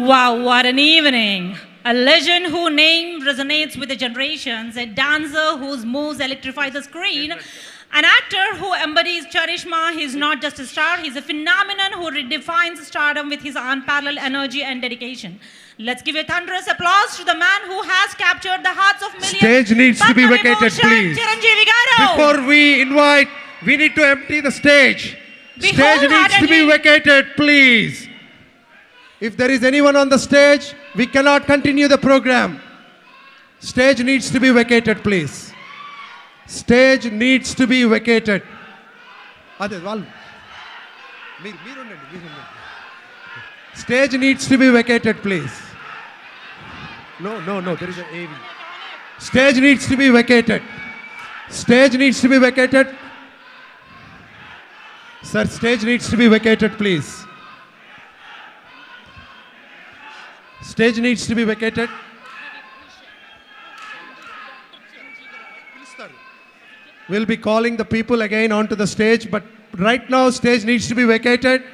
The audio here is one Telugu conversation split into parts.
Wow, what an evening. A legend whose name resonates with the generations, a dancer whose moves electrify the screen, an actor who embodies charisma. He's not just a star, he's a phenomenon who redefines stardom with his unparalleled energy and dedication. Let's give a thunderous applause to the man who has captured the hearts of millions. Stage needs to be vacated, please. Chiranjeevi Garu. Before we invite, we need to empty the stage. Stage needs to be vacated, please. If there is anyone on the stage, we cannot continue the program. Stage needs to be vacated, please. Stage needs to be vacated. Stage needs to be vacated, please. No, there is an AV. Stage needs to be vacated. Stage needs to be vacated. Sir, stage needs to be vacated, please. Stage needs to be vacated. We'll be calling the people again onto the stage, but right now stage needs to be vacated.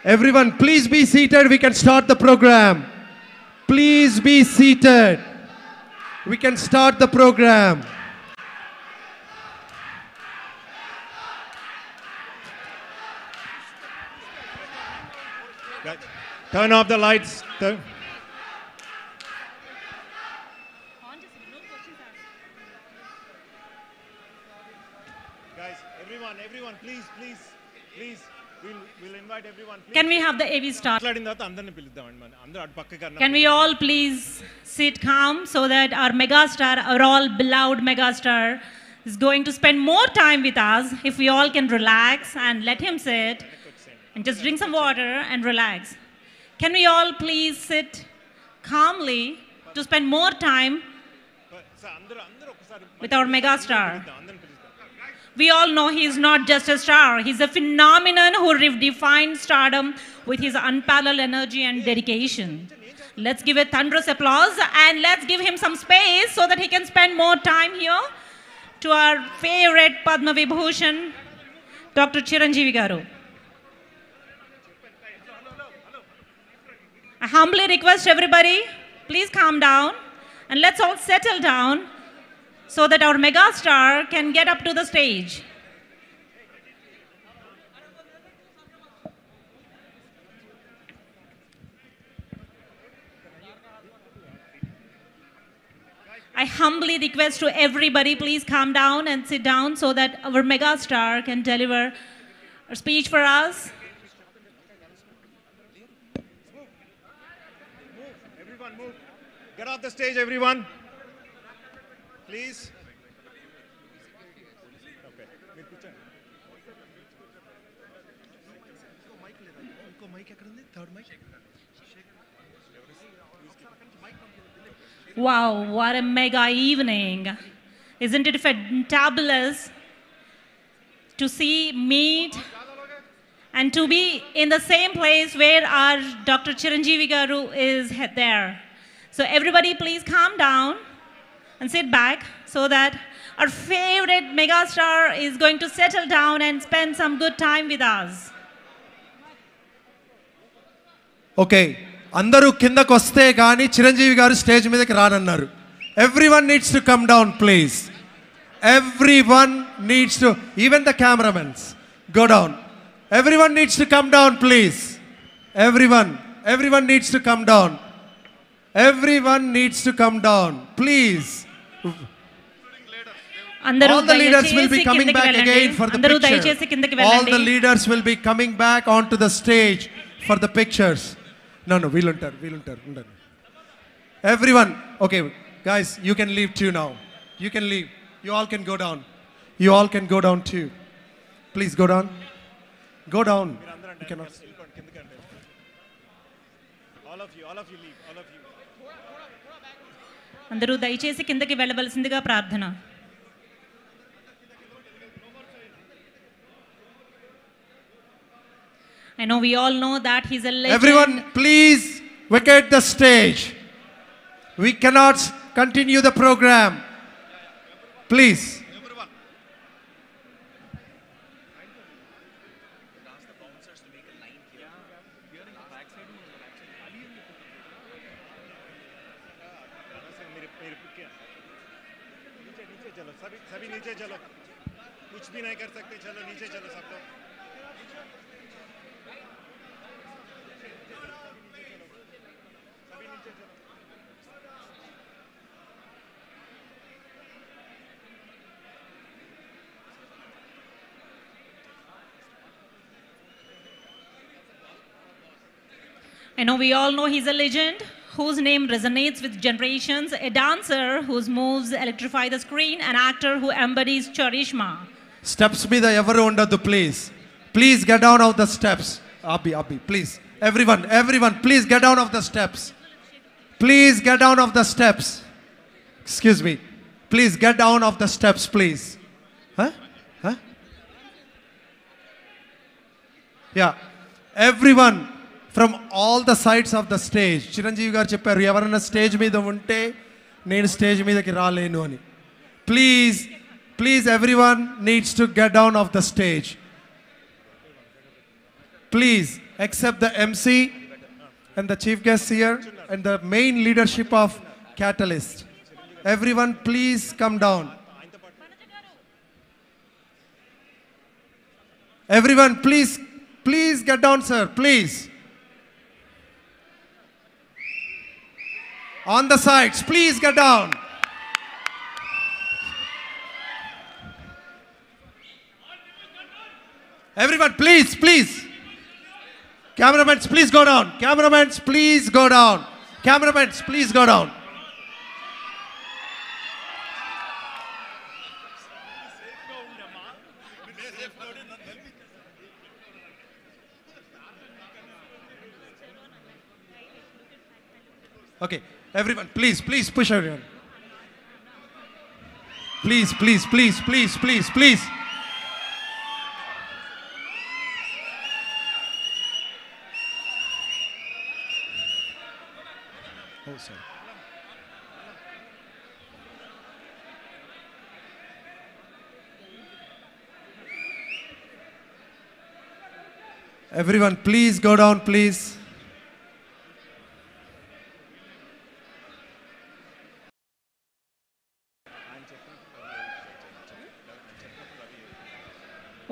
Everyone, please be seated. We can start the program. Please be seated. We can start the program. Turn off the lights. Guys, everyone, please. We'll invite everyone. Please. Can we have the AV start? Can we all please sit calm so that our megastar, our all beloved megastar, is going to spend more time with us. If we all can relax and let him sit and just drink some water and relax. Can we all please sit calmly to spend more time with our megastar? We all know he is not just a star. He's a phenomenon who redefined stardom with his unparalleled energy and dedication. Let's give a thunderous applause and let's give him some space so that he can spend more time here to our favorite Padma Vibhushan, Dr. Chiranjeevi Garu. I humbly request everybody, please calm down and let's all settle down so that our megastar can get up to the stage. I humbly request to everybody, please calm down and sit down so that our megastar can deliver a speech for us. Everyone move. Get off the stage, everyone. Please. Wow, what a mega evening. Isn't it fantabulous to see, meet, and to be in the same place where our Dr. Chiranjeevi Garu is there. So everybody please calm down and sit back so that our favorite megastar is going to settle down and spend some good time with us. Okay. Andaru kindaku vaste gaani Chiranjeevi garu stage meedaki raanannaru. Everyone needs to come down, please. Everyone needs to, even the cameramen, go down. Everyone needs to come down, please. Everyone needs to come down. Everyone needs to come down, please. All the leaders will be coming back again for the picture. All the leaders will be coming back onto the stage for the pictures. No, we'll enter. Everyone, okay, guys, you can leave too now. You can leave. You all can go down. You all can go down too. Please go down. Go down. You cannot. All of you leave. All of you. అందరూ దయచేసి కిందకి వెళ్ళవలసిందిగా ప్రార్థన. I know we all know that he's a legend. Everyone, please vacate the stage. We cannot continue the program. Please. सभी नीचे चलो, कुछ भी नहीं कर सकते, चलो नीचे चलो सब लोग। सभी नीचे चलो। I know we all know he's a legend whose name resonates with generations, a dancer whose moves electrify the screen, an actor who embodies charisma. Steps మీద ఎవరు ఉండొద్దు please. Please get down of the steps. Abhi, please. Everyone, please get down of the steps. Please get down of the steps. Excuse me. Please get down of the steps, please. Huh? Yeah. Everyone from all the sides of the stage. Chiranjeevi గారు చెప్పారు ఎవరైనా స్టేజ్ మీద ఉంటే నేను స్టేజ్ మీదకి రాలేను అని. Please everyone needs to get down off the stage. Please accept the MC and the chief guests here and the main leadership of Catalyst. Everyone please come down. Everyone please get down, sir, please. On the sides, please get down. Everyone, please. Cameramen, please go down. Cameramen, please go down. Cameramen, please go down. Okay, everyone, please push everyone. Please. Oh, sorry. Everyone, please go down, please.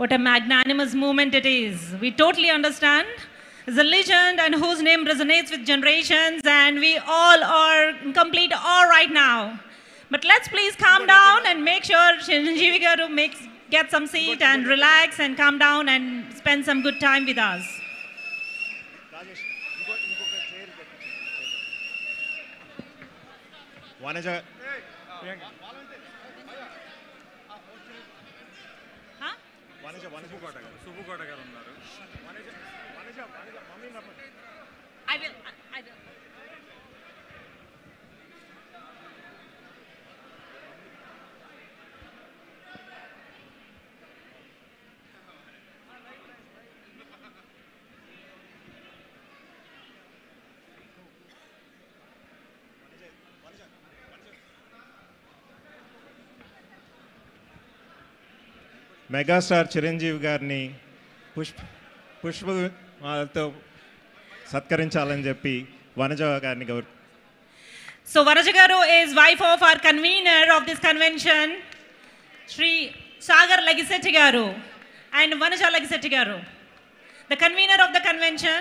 What a magnanimous moment it is. We totally understand. He's a legend and whose name resonates with generations, and we all are in complete awe right now. But let's please calm down and make sure Chiranjeevi garu get some seat and relax and calm down and spend some good time with us. Rajesh ఇంకొక చైర్ వనజ సుబ్బుకోట గారు ఉన్నారు. I will. మెగాస్టార్ చిరంజీవి గారిని పుష్పమాలతో సత్కరించాలని చెప్పి వనజ గారిని So Vanaja garu is wife of our convener of this convention, Shri Sagar Lagisetti garu and Vanaja Lagisetti garu, the convener of the convention.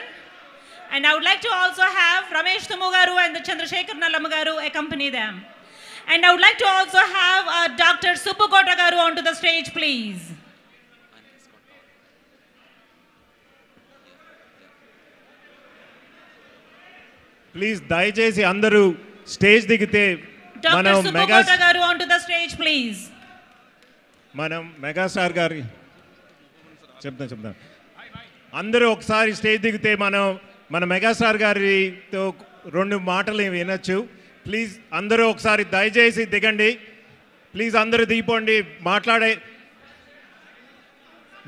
And I would like to also have Ramesh Tumu garu and the Chandrasekhar Nallam garu accompany them. And I would like to also have Dr. Subbukota garu onto the stage, please. Please దయచేసి అందరూ స్టేజ్ దిగితే Dr. Subbukota garu onto the stage, please. మనం మెగాస్టార్ గారి చెప్తాం అందరూ ఒకసారి స్టేజ్ దిగితే మన మెగాస్టార్ గారితో రెండు మాటలు వినొచ్చు. ప్లీజ్ అందరూ ఒకసారి దయచేసి దిగండి. ప్లీజ్ అందరూ దిగిపోండి.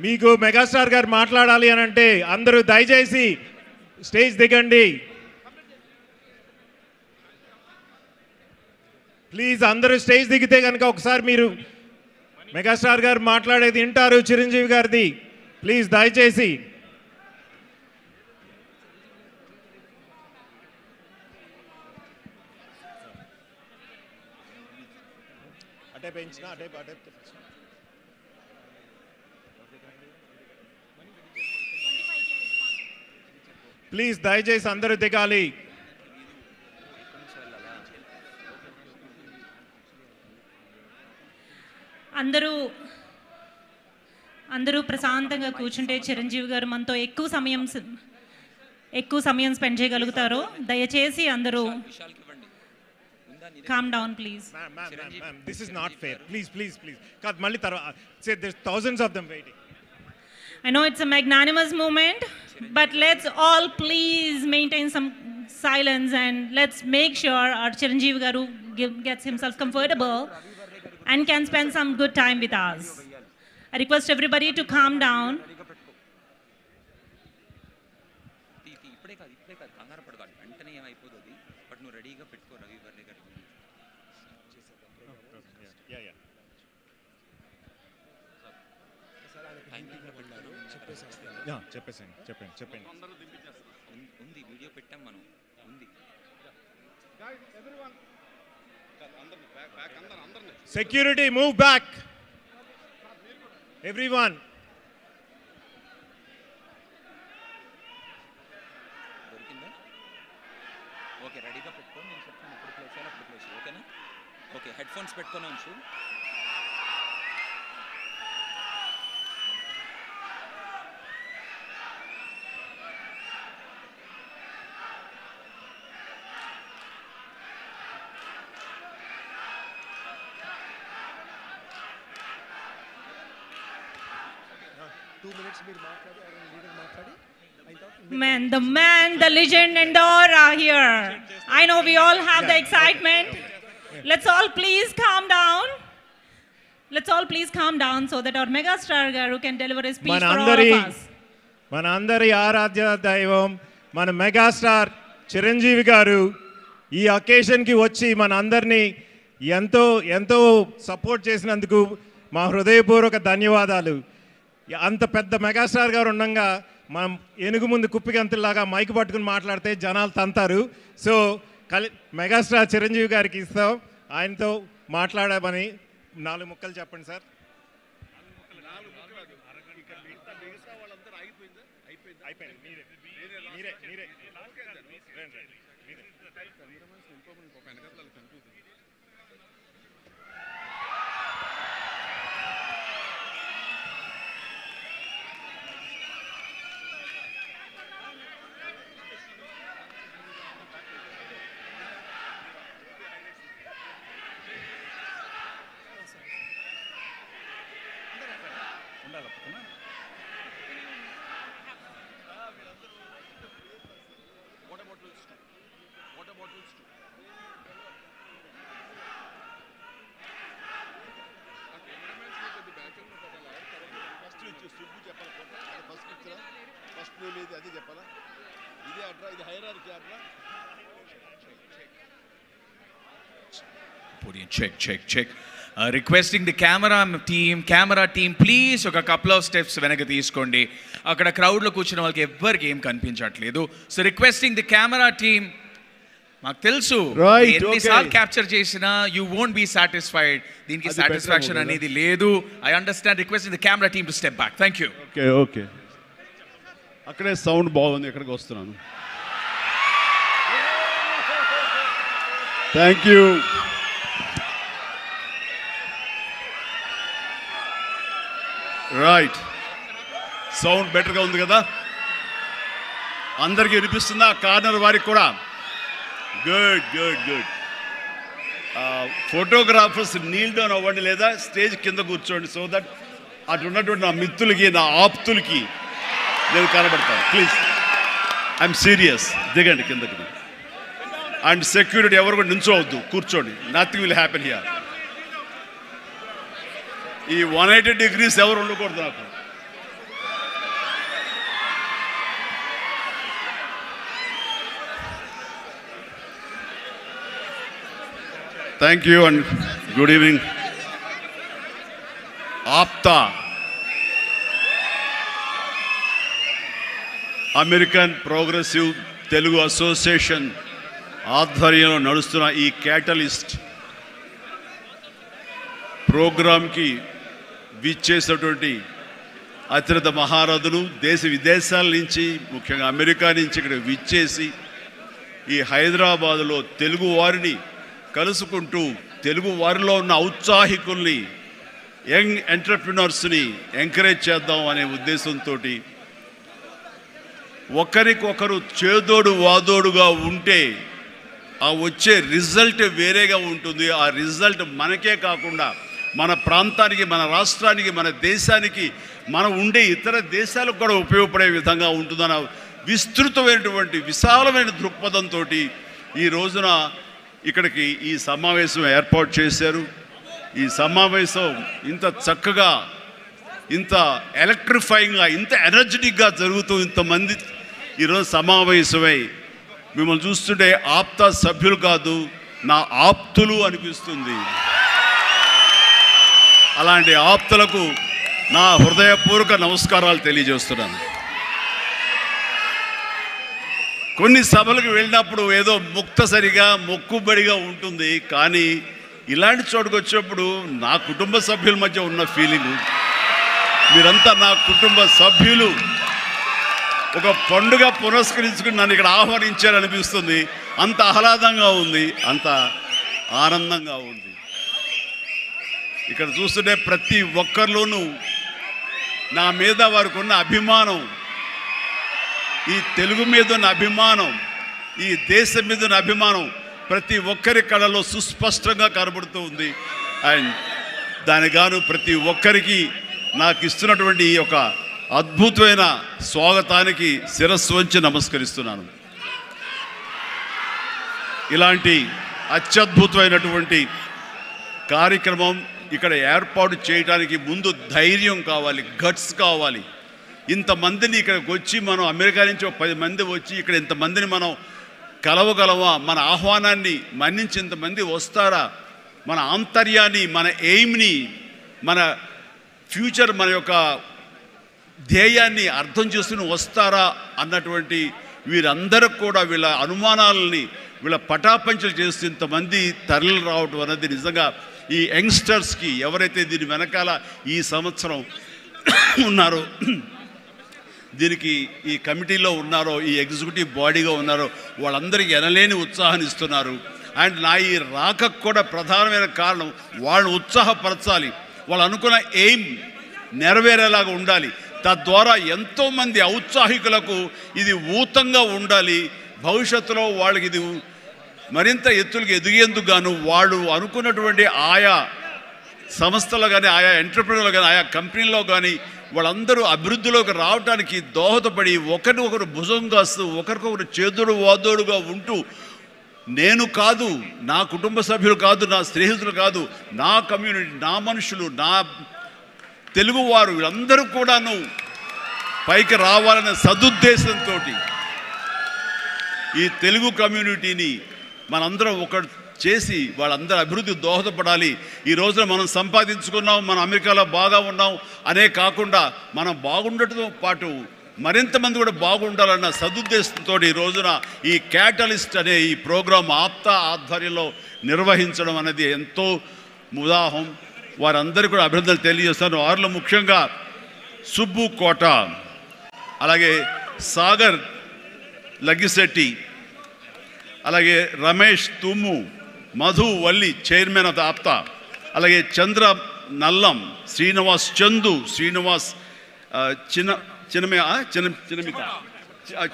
మీకు మెగాస్టార్ గారు మాట్లాడాలి అని అంటే అందరూ దయచేసి స్టేజ్ దిగండి. ప్లీజ్ అందరూ స్టేజ్ దిగితే కనుక ఒకసారి మీరు మెగాస్టార్ గారు మాట్లాడేది వింటారు, చిరంజీవి గారిది. ప్లీజ్ దయచేసి. అటే పెంచినా అటే అటే ప్లీజ్ దయచేసి అందరూ దిగాలి. అందరూ ప్రశాంతంగా కూర్చుంటే చిరంజీవి గారు మనతో ఎక్కువ సమయం స్పెండ్ చేయగలుగుతారు. దయచేసి అందరూ calm down please. Ma'am, this is not fair. Please. Malli tarva say there's thousands of them waiting. I know it's a magnanimous moment, but let's all please maintain some silence and let's make sure our Chiranjeevi garu gets himself comfortable and can spend some good time with us. I request everybody to calm down. చెప్పండి. ఉంది వీడియో పెట్టాం మనం. ఉంది సెక్యూరిటీ మూవ్ బ్యాక్ ఎవ్రీవన్. దొరికిందా? ఓకే, రెడీగా పెట్టుకో. నేను చెప్తాను ఎప్పుడు ప్లేస్ చేయాలి అప్పుడు ప్లేస్. ఓకేనా? ఓకే, హెడ్ ఫోన్స్ పెట్టుకొని ఉంచు. The man, the legend and the aura here. I know we all have the excitement. Let's all please calm down. So that our megastar garu can deliver a speech for all of us. మనందరి ఆరాధ్య దైవం మన మెగాస్టార్ చిరంజీవి గారు ఈ అకేషన్కి వచ్చి మన అందరినీ ఎంతో సపోర్ట్ చేసినందుకు మా హృదయపూర్వక ధన్యవాదాలు. అంత పెద్ద మెగాస్టార్ గారు ఉండగా మనం ఏనుగు ముందు కుప్పిగంతుల్లాగా మైక్ పట్టుకుని మాట్లాడితే జనాలు తంతారు. సో మెగాస్టార్ చిరంజీవి గారికి ఇస్తాం. ఆయనతో మాట్లాడమని 4 ముక్కలు చెప్పండి sir. Check. Requesting the camera team, please ఒక couple of steps వెనక్కి తీసుకోండి. అక్కడ క్రౌడ్లో కూర్చున్న వాళ్ళకి ఎవ్వరికి ఏం కనిపించట్లేదు. So requesting the camera team, మాకు తెలుసు ఎన్నిసార్లు క్యాప్చర్ చేసినా యూ వోంట్ బీ సాటిస్ఫైడ్. దీనికి సాటిస్ఫాక్షన్ అనేది లేదు. I understand. Requesting the camera team to step back. Thank you. Okay అక్కడే సౌండ్ బాగుంది. ఎక్కడికి వస్తున్నాను. Thank you. రైట్, సౌండ్ బెటర్గా ఉంది కదా? అందరికీ వినిపిస్తుందా? కార్నర్ వారికి కూడా? గుడ్. ఫోటోగ్రాఫర్స్ నీల్ డౌన్ అవ్వండి, లేదా స్టేజ్ కింద కూర్చోండి. సో దట్ అటు ఉన్నటువంటి నా మిత్రులకి, నా ఆప్తులకి నేను కనబడతాను. Please, I'm serious. దిగండి కిందకి. అండ్ సెక్యూరిటీ ఎవరు కూడా నించోవద్దు, కూర్చోండి. Nothing will happen here. ఈ 180 degrees ఎవరు ఉండకూడదు నాకు. Thank you and good evening. APTA American Progressive Telugu Association ఆధ్వర్యంలో నడుస్తున్న ఈ క్యాటలిస్ట్ ప్రోగ్రాంకి విచ్చేసినటువంటి అత్యంత మహారథులు దేశ విదేశాల నుంచి, ముఖ్యంగా అమెరికా నుంచి ఇక్కడ విచ్చేసి ఈ హైదరాబాదులో తెలుగు వారిని కలుసుకుంటూ తెలుగు వారిలో ఉన్న ఔత్సాహికుల్ని, యంగ్ ఎంటర్ప్రినర్స్ని ఎంకరేజ్ చేద్దాం అనే ఉద్దేశంతో ఒకరికొకరు చేదోడు వాదోడుగా ఉంటే ఆ వచ్చే రిజల్ట్ వేరేగా ఉంటుంది. ఆ రిజల్ట్ మనకే కాకుండా మన ప్రాంతానికి, మన రాష్ట్రానికి, మన దేశానికి, మనం ఉండే ఇతర దేశాలకు కూడా ఉపయోగపడే విధంగా ఉంటుందన్న విస్తృతమైనటువంటి విశాలమైన దృక్పథంతో ఈ రోజున ఇక్కడికి ఈ సమావేశం ఏర్పాటు చేశారు. ఈ సమావేశం ఇంత చక్కగా, ఇంత ఎలక్ట్రిఫైయింగ్గా, ఇంత ఎనర్జెటిక్గా జరుగుతూ ఇంతమంది ఈరోజు సమావేశమై మిమ్మల్ని చూస్తుంటే ఆప్తా సభ్యులు కాదు, నా ఆప్తులు అనిపిస్తుంది. అలాంటి ఆప్తులకు నా హృదయపూర్వక నమస్కారాలు తెలియజేస్తున్నాను. కొన్ని సభలకు వెళ్ళినప్పుడు ఏదో ముక్తసరిగా మొక్కుబడిగా ఉంటుంది, కానీ ఇలాంటి చోటుకు వచ్చినప్పుడు నా కుటుంబ సభ్యుల మధ్య ఉన్న ఫీలింగు, మీరంతా నా కుటుంబ సభ్యులు, ఒక పండుగ పురస్కరించుకుని నన్ను ఇక్కడ ఆహ్వానించారనిపిస్తుంది. అంత ఆహ్లాదంగా ఉంది, అంత ఆనందంగా ఉంది. ఇక్కడ చూస్తుంటే ప్రతి ఒక్కరిలోనూ నా మీద వారికి ఉన్న అభిమానం, ఈ తెలుగు మీద ఉన్న అభిమానం, ఈ దేశం మీద ఉన్న అభిమానం ప్రతి ఒక్కరి కళలో సుస్పష్టంగా కనబడుతూ ఉంది. అండ్ దానికి గాను ప్రతి ఒక్కరికి నాకు ఇస్తున్నటువంటి ఈ యొక్క అద్భుతమైన స్వాగతానికి శిరస్సు వంచి నమస్కరిస్తున్నాను. ఇలాంటి అత్యద్భుతమైనటువంటి కార్యక్రమం ఇక్కడ ఏర్పాటు చేయడానికి ముందు ధైర్యం కావాలి, గట్స్ కావాలి. ఇంతమందిని ఇక్కడికి వచ్చి మనం అమెరికా నుంచి 10 మంది వచ్చి ఇక్కడ ఇంతమందిని మనం కలవగలమా? మన ఆహ్వానాన్ని మన్నించి ఇంతమంది వస్తారా? మన ఆంతర్యాన్ని, మన ఎయిమ్ని, మన ఫ్యూచర్, మన యొక్క ధ్యేయాన్ని అర్థం చేసుకుని వస్తారా అన్నటువంటి వీరందరూ కూడా వీళ్ళ అనుమానాలని, వీళ్ళ పటాపంచలు చేస్తూ ఇంతమంది తరలి రావడం అనేది నిజంగా ఈ యంగ్స్టర్స్కి, ఎవరైతే దీని వెనకాల ఈ సంవత్సరం ఉన్నారో, దీనికి ఈ కమిటీలో ఉన్నారో, ఈ ఎగ్జిక్యూటివ్ బాడీగా ఉన్నారో, వాళ్ళందరికీ ఎనలేని ఉత్సాహాన్ని ఇస్తున్నారు. అండ్ నా ఈ రాకకు కూడా ప్రధానమైన కారణం వాళ్ళని ఉత్సాహపరచాలి, వాళ్ళు అనుకున్న ఎయిమ్ నెరవేరేలాగా ఉండాలి. తద్వారా ఎంతోమంది ఔత్సాహికులకు ఇది ఊతంగా ఉండాలి. భవిష్యత్తులో వాళ్ళకి ఇది మరింత ఎత్తులకు ఎదిగేందుకు గాను వాళ్ళు అనుకున్నటువంటి ఆయా సంస్థలు కానీ, ఆయా ఎంటర్ప్రెన్యూర్లు కానీ, ఆయా కంపెనీల్లో కానీ వాళ్ళందరూ అభివృద్ధిలోకి రావడానికి దోహదపడి ఒకరికొకరు భుజం కాస్తూ, ఒకరికొకరు చేదుడు వాదోడుగా ఉంటూ, నేను కాదు, నా కుటుంబ సభ్యులు కాదు, నా స్నేహితులు కాదు, నా కమ్యూనిటీ, నా మనుషులు, నా తెలుగువారు వీళ్ళందరూ కూడాను పైకి రావాలనే సదుద్దేశంతో ఈ తెలుగు కమ్యూనిటీని మనందరం ఒకటి చేసి వాళ్ళందరూ అభివృద్ధి దోహదపడాలి. ఈ రోజున మనం సంపాదించుకున్నాం, మనం అమెరికాలో బాగా ఉన్నాం అనే కాకుండా మనం బాగుండటంతో పాటు మరింత మంది కూడా బాగుండాలన్న సదుద్దేశంతో ఈ రోజున ఈ క్యాటలిస్ట్ అనే ఈ ప్రోగ్రాం ఆప్తా ఆధ్వర్యంలో నిర్వహించడం అనేది ఎంతో ఉదాహం. వారందరికీ కూడా అభినందనలు తెలియజేస్తాను. వారిలో ముఖ్యంగా సుబ్బు కోట, అలాగే సాగర్ లగ్గిశెట్టి, అలాగే Ramesh Tummu, Madhu Valli chairman of the APTA, అలాగే చంద్ర నల్లం, శ్రీనివాస్ చందు, శ్రీనివాస్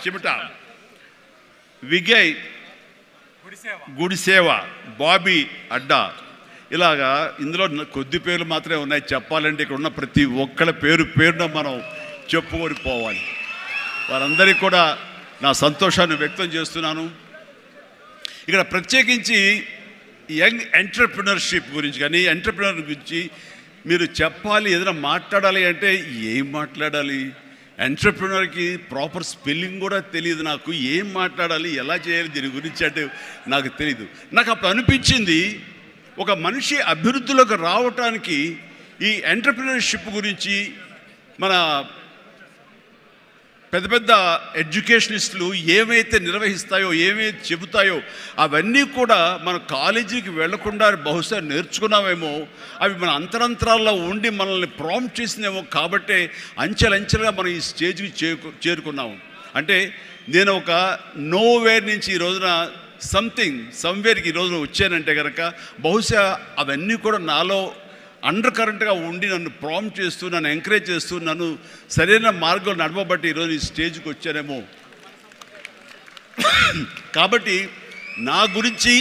చిమిట, విజయ్ గుడిసేవ, బాబీ అడ్డా. ఇలాగా ఇందులో కొద్ది పేర్లు మాత్రమే ఉన్నాయి. చెప్పాలంటే ఇక్కడ ఉన్న ప్రతి ఒక్కళ్ళ పేరున మనం చెప్పుకొని పోవాలి. వారందరికీ కూడా నా సంతోషాన్ని వ్యక్తం చేస్తున్నాను. ఇక్కడ ప్రత్యేకించి యంగ్ ఎంటర్ప్రినర్షిప్ గురించి కానీ, ఎంటర్ప్రినర్ గురించి మీరు చెప్పాలి, ఏదైనా మాట్లాడాలి అంటే ఏం మాట్లాడాలి? ఎంటర్ప్రినర్కి ప్రాపర్ స్పెల్లింగ్ కూడా తెలియదు నాకు. ఏం మాట్లాడాలి, ఎలా చేయాలి దీని గురించి అంటే నాకు తెలీదు. నాకు అప్పుడు అనిపించింది, ఒక మనిషి అభివృద్ధిలోకి రావటానికి ఈ ఎంటర్‌ప్రెన్యూర్‌షిప్ గురించి మన పెద్ద పెద్ద ఎడ్యుకేషనిస్టులు ఏమైతే నిర్వహిస్తాయో, ఏమైతే చెబుతాయో అవన్నీ కూడా మన కాలేజీకి వెళ్లకుండా బహుశా నేర్చుకున్నామేమో, అవి మన అంతరంతరాల్లో ఉండి మనల్ని ప్రాంప్ట్ చేసినేమో. కాబట్టే అంచెలంచెలుగా మనం ఈ స్టేజ్కి చేరుకున్నాము. అంటే నేను ఒక నోవేర్ నుంచి ఈ రోజున సమ్వేర్కి ఈ రోజున వచ్చానంటే కనుక బహుశా అవన్నీ కూడా నాలో అండర్ కరెంట్గా ఉండి నన్ను ప్రాంప్ట్ చేస్తూ, నన్ను ఎంకరేజ్ చేస్తూ, నన్ను సరైన మార్గంలో నడవబట్టి ఈరోజు ఈ స్టేజ్కి వచ్చానేమో. కాబట్టి నా గురించి,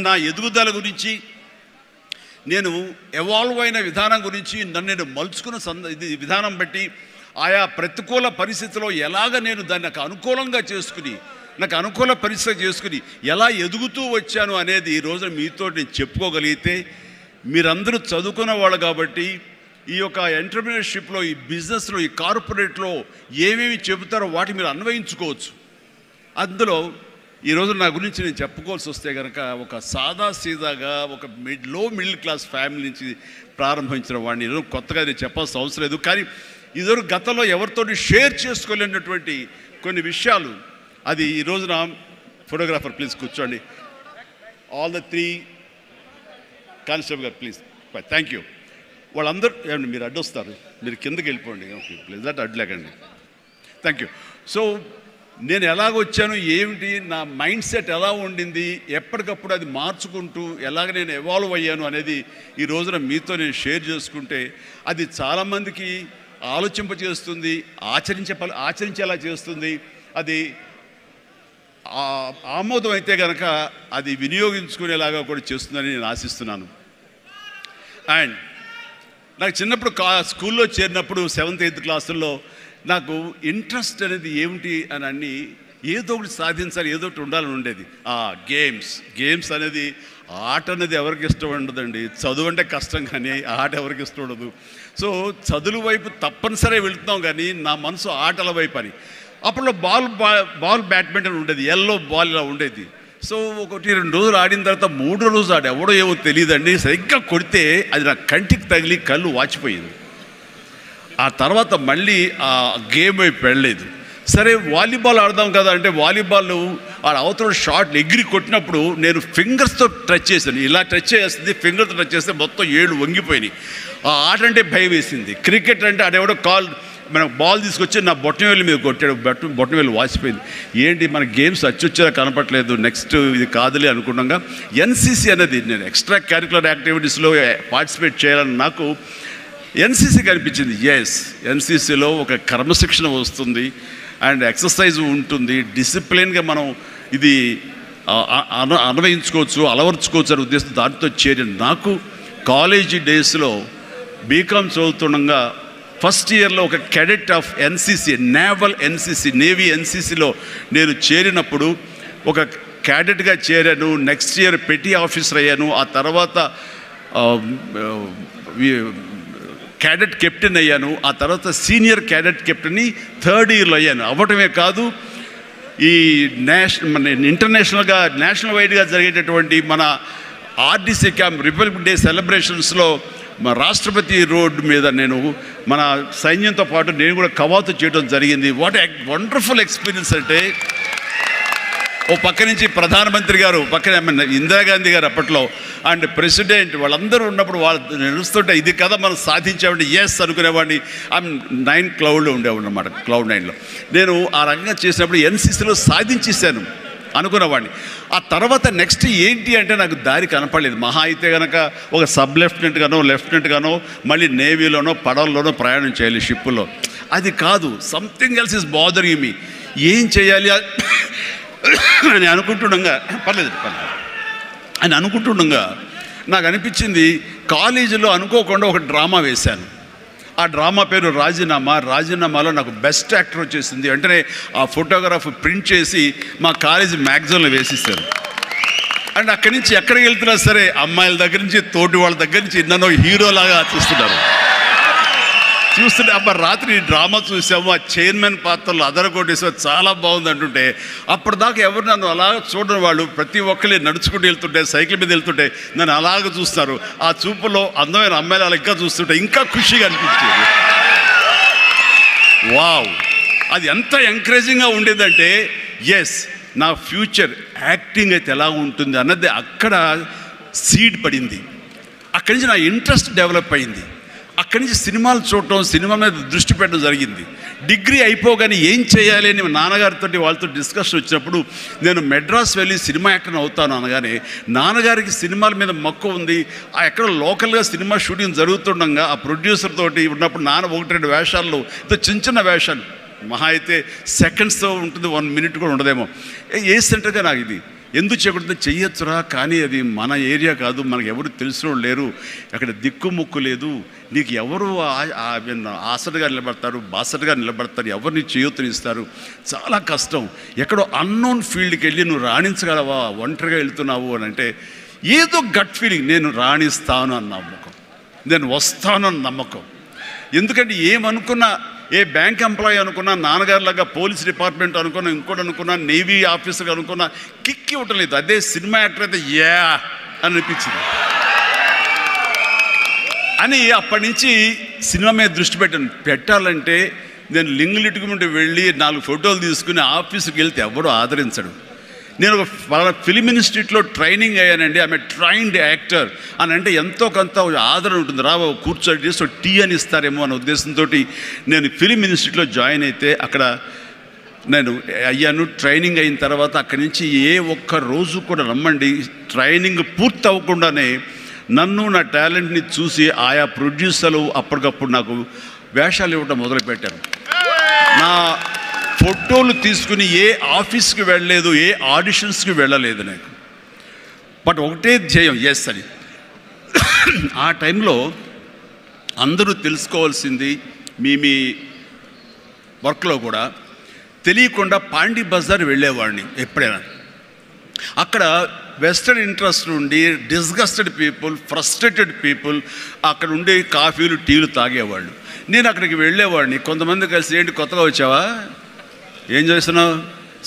నా ఎదుగుదల గురించి, నేను ఎవాల్వ్ అయిన విధానం గురించి, నన్ను నేను మలుచుకున్న విధానం బట్టి, ఆయా ప్రతికూల పరిస్థితిలో ఎలాగ నేను దాన్ని నాకు అనుకూలంగా చేసుకుని, నాకు అనుకూల పరిస్థితి చేసుకుని ఎలా ఎదుగుతూ వచ్చాను అనేది ఈరోజు మీతో నేను చెప్పుకోగలిగితే, మీరందరూ చదువుకున్న వాళ్ళు కాబట్టి ఈ యొక్క ఎంటర్‌ప్రెన్యూర్‌షిప్లో, ఈ బిజినెస్లో, ఈ కార్పొరేట్లో ఏమేమి చెబుతారో వాటి మీరు అన్వయించుకోవచ్చు. అందులో ఈరోజు నా గురించి నేను చెప్పుకోవాల్సి వస్తే కనుక ఒక సాదాసీదాగా ఒక లో మిడిల్ క్లాస్ ఫ్యామిలీ నుంచి ప్రారంభించిన వాడిని ఈరోజు కొత్తగా నేను చెప్పాల్సిన అవసరం లేదు. కానీ ఇదివరకు గతంలో ఎవరితో షేర్ చేసుకోలేనటువంటి కొన్ని విషయాలు, అది ఈ రోజున ఫోటోగ్రాఫర్ ప్లీజ్ కూర్చోండి. ఆల్ ద 3 కానిస్టేబుల్ గారు ప్లీజ్, థ్యాంక్ యూ. వాళ్ళందరూ ఏమండి మీరు అడ్డొస్తారు, మీరు కిందకి వెళ్ళిపోండి ప్లీజ్, అటు అడ్డులేకండి. Thank you. సో నేను ఎలాగొచ్చాను, ఏమిటి నా మైండ్ సెట్ ఎలా ఉండింది, ఎప్పటికప్పుడు అది మార్చుకుంటూ ఎలాగ నేను ఎవాల్వ్ అయ్యాను అనేది ఈ రోజున మీతో నేను షేర్ చేసుకుంటే అది చాలామందికి ఆలోచింపజేస్తుంది, ఆచరించేలా చేస్తుంది. అది ఆమోదం అయితే కనుక అది వినియోగించుకునేలాగా కూడా చేస్తుందని నేను ఆశిస్తున్నాను. అండ్ నాకు చిన్నప్పుడు స్కూల్లో చేరినప్పుడు 7th 8th క్లాసుల్లో నాకు ఇంట్రెస్ట్ అనేది ఏమిటి అని అన్ని ఏదో ఒకటి సాధించాలి, ఏదో ఒకటి ఉండాలని ఉండేది. గేమ్స్ అనేది, ఆట అనేది ఎవరికి ఇష్టం ఉండదండి. చదువు అంటే కష్టం కానీ ఆట ఎవరికి ఇష్టం ఉండదు. సో చదువు వైపు తప్పనిసరిగా వెళుతున్నాం కానీ నా మనసు ఆటల వైపు అని. అప్పుడు బాల్ బ్యాడ్మింటన్ ఉండేది, ఎల్లో బాల్ ఇలా ఉండేది. సో 1-2 రోజులు ఆడిన తర్వాత 3వ రోజు ఎవడో ఏమో తెలియదండి, సరిగ్గా కొడితే అది నా కంటికి తగిలి కళ్ళు వాచిపోయింది. ఆ తర్వాత మళ్ళీ ఆ గేమ్ వైపు వెళ్ళలేదు. సరే వాలీబాల్ ఆడదాం కదా అంటే వాలీబాల్ అవతల షాట్ ఎగిరి కొట్టినప్పుడు నేను ఫింగర్స్తో టచ్ చేశాను. ఇలా టచ్ చేస్తుంది, ఫింగర్తో టచ్ చేస్తే మొత్తం 7 వంగిపోయినాయి. ఆ ఆట అంటే భయం వేసింది. క్రికెట్ అంటే ఆడెవడో మనకు బాల్ తీసుకొచ్చి నా బొట్టనవేలు మీద కొట్టాడు, బొట్టనవేలు వాసిపోయింది. ఏంటి మన గేమ్స్ అచ్చొచ్చేలా కనపట్లేదు, నెక్స్ట్ ఇది కాదులే అనుకున్నాగా ఎన్సీసీ అనేది, నేను ఎక్స్ట్రా కరిక్యులర్ యాక్టివిటీస్లో పార్టిసిపేట్ చేయాలని నాకు ఎన్సీసీ కనిపించింది. ఎన్సీసీలో ఒక క్రమశిక్షణ వస్తుంది అండ్ ఎక్సర్సైజ్ ఉంటుంది, డిసిప్లిన్గా మనం ఇది అన్వయించుకోవచ్చు, అలవర్చుకోవచ్చు అనే ఉద్దేశం దాంతో చేరిన నాకు కాలేజీ డేస్లో బీకామ్ చదువుతుండగా ఫస్ట్ ఇయర్లో ఒక క్యాడెట్ ఆఫ్ ఎన్సీసీ, నేవీ ఎన్సీసీలో నేను చేరినప్పుడు ఒక క్యాడెట్గా చేరాను. నెక్స్ట్ ఇయర్ పెటీ ఆఫీసర్ అయ్యాను. ఆ తర్వాత క్యాడెట్ కెప్టెన్ అయ్యాను. ఆ తర్వాత సీనియర్ క్యాడెట్ కెప్టెన్ 3rd ఇయర్లో అయ్యాను. అవ్వటమే కాదు, ఈ ఇంటర్నేషనల్గా నేషనల్ వైడ్గా జరిగేటటువంటి మన ఆర్డీసీ క్యాంప్ రిపబ్లిక్ డే సెలబ్రేషన్స్లో మా రాష్ట్రపతి రోడ్డు మీద నేను మన సైన్యంతో పాటు నేను కూడా కవాతు చేయడం జరిగింది. వాట్ ఏ వండర్ఫుల్ ఎక్స్పీరియన్స్ అంటే, ఓ పక్క నుంచి ప్రధానమంత్రి గారు, పక్కన ఇందిరాగాంధీ గారు అప్పట్లో అండ్ ప్రెసిడెంట్ వాళ్ళందరూ ఉన్నప్పుడు వాళ్ళు నడుస్తుంటే ఇది కదా మనం సాధించామంటే అనుకునేవాడిని. 9 క్లౌడ్లో ఉండేవాడిని అన్నమాట. క్లౌడ్ 9లో నేను ఆ రకంగా చేసినప్పుడు ఎన్సీసీలో సాధించేశాను అనుకున్నవాడిని. ఆ తర్వాత నెక్స్ట్ ఏంటి అంటే నాకు దారి కనపడలేదు. మహా అయితే కనుక ఒక సబ్ లెఫ్టినెంట్ గానో మళ్ళీ నేవీలోనో పడవల్లోనో ప్రయాణం చేయాలి, షిప్పులో. అది కాదు, something else is bothering me. ఏం చేయాలి అని అనుకుంటుండగా నాకు అనిపించింది, కాలేజీలో అనుకోకుండా ఒక డ్రామా వేశాను. ఆ డ్రామా పేరు రాజీనామాలో నాకు బెస్ట్ యాక్టర్ వచ్చేసింది. వెంటనే ఆ ఫోటోగ్రాఫ్ ప్రింట్ చేసి మా కాలేజీ మ్యాగజైన్లో వేసేసారు. అండ్ అక్కడి నుంచి ఎక్కడికి వెళ్తున్నా సరే అమ్మాయిల దగ్గర నుంచి తోటి వాళ్ళ దగ్గర నుంచి ఎన్నో హీరోలాగా చూస్తున్నారు. చూస్తుంటే అబ్బా రాత్రి ఈ డ్రామా చూసాము, ఆ చైర్మన్ పాత్రలు అదరగొట్టేసాము, చాలా బాగుంది అంటుంటే అప్పటిదాకా ఎవరు నన్ను అలా చూడని వాళ్ళు ప్రతి ఒక్కరు నడుచుకుంటూ వెళ్తుంటే, సైకిల్ మీద వెళ్తుంటే నన్ను అలాగ చూస్తారు. ఆ చూపులో అందమైన అమ్మాయిలు అలా ఇంకా చూస్తుంటే ఇంకా ఖుషిగా అనిపించేది. వావ్, అది ఎంత ఎంకరేజింగ్గా ఉండేదంటే ఎస్ నా ఫ్యూచర్ యాక్టింగ్ అయితే ఎలా ఉంటుంది అన్నది అక్కడ సీడ్ పడింది. అక్కడి నుంచి నా ఇంట్రెస్ట్ డెవలప్ అయింది. అక్కడి నుంచి సినిమాలు చూడటం, సినిమా మీద దృష్టి పెట్టడం జరిగింది. డిగ్రీ అయిపోగానే ఏం చేయాలి అని నాన్నగారితో వాళ్ళతో డిస్కషన్ వచ్చినప్పుడు నేను మెడ్రాస్ వెళ్ళి సినిమా యాక్టర్ అవుతాను అనగానే నాన్నగారికి సినిమాల మీద మక్కువ ఉంది. ఆ ఎక్కడ లోకల్గా సినిమా షూటింగ్ జరుగుతుండగా ఆ ప్రొడ్యూసర్ తోటి ఉన్నప్పుడు నాన్న 1-2 వేషాల్లో చిన్న చిన్న వేషాలు మహా అయితే సెకండ్స్తో ఉంటుంది, 1 minute కూడా ఉండదేమో. ఏ సెంటర్గా నాకు ఇది ఎందుకు చేయకూడదు, చెయ్యొచ్చురా, కానీ అది మన ఏరియా కాదు, మనకు ఎవరు తెలిసిన వాళ్ళు లేరు, అక్కడ దిక్కుముక్కు లేదు, నీకు ఎవరు ఆసటగా నిలబడతారు, బాసటగా నిలబడతారు, ఎవరు నీకు చేయొత్తునిస్తారు, చాలా కష్టం, ఎక్కడో అన్నోన్ ఫీల్డ్కి వెళ్ళి నువ్వు రాణించగలవా, ఒంటరిగా వెళ్తున్నావు అని అంటే ఏదో గట్ ఫీలింగ్, నేను రాణిస్తాను అన్న నమ్మకం, నేను వస్తాను అన్న నమ్మకం. ఎందుకంటే ఏమనుకున్నా, ఏ బ్యాంక్ ఎంప్లాయీ అనుకున్నా, నాన్నగారిలాగా పోలీస్ డిపార్ట్మెంట్ అనుకున్నా, ఇంకోటి అనుకున్నా, నేవీ ఆఫీసర్ అనుకున్నా కిక్ ఇవ్వటం లేదు. అదే సినిమా యాక్టర్ అయితే యా అని అనిపించింది అని అప్పటి నుంచి సినిమా మీద దృష్టి పెట్టాలంటే నేను లింగులిట్టుకుంటూ వెళ్ళి 4 ఫోటోలు తీసుకుని ఆఫీసుకి వెళ్తే ఎవడో ఆదరించడు. నేను ఒక ఫిలిం ఇన్స్టిట్యూట్లో ట్రైనింగ్ అయ్యానండి, ఆమె ట్రైన్డ్ యాక్టర్ అని అంటే ఎంతో కొంత ఆదరణ ఉంటుంది, రావు కూర్చొని చేసి టీ అని ఇస్తారేమో అనే ఉద్దేశంతో నేను ఫిలిం ఇన్స్టిట్యూట్లో జాయిన్ అయితే అక్కడ నేను అయ్యాను. ట్రైనింగ్ అయిన తర్వాత అక్కడి నుంచి ఏ ఒక్క రోజు కూడా నమ్మండి ట్రైనింగ్ పూర్తి అవ్వకుండానే నన్ను నా టాలెంట్ని చూసి ఆయా ప్రొడ్యూసర్లు అప్పటికప్పుడు నాకు వేషాలు ఇవ్వడం మొదలుపెట్టారు. నా ఫోటోలు తీసుకుని ఏ ఆఫీస్కి వెళ్ళలేదు, ఏ ఆడిషన్స్కి వెళ్ళలేదు నాకు, బట్ ఒకటే ధ్యేయం ఎస్ అని. ఆ టైంలో అందరూ తెలుసుకోవాల్సింది, మీ వర్క్లో కూడా తెలియకుండా పాండీ బజార్ వెళ్ళేవాడిని ఎప్పుడైనా. అక్కడ వెస్టర్న్ ఇంట్రెస్ట్ నుండి డిస్గస్టెడ్ పీపుల్, ఫ్రస్ట్రేటెడ్ పీపుల్ అక్కడ ఉండే కాఫీలు టీలు తాగేవాళ్ళు. నేను అక్కడికి వెళ్ళేవాడిని, కొంతమంది కలిసి ఏంటి కొత్తగా వచ్చావా, ఏం చేస్తున్నావు,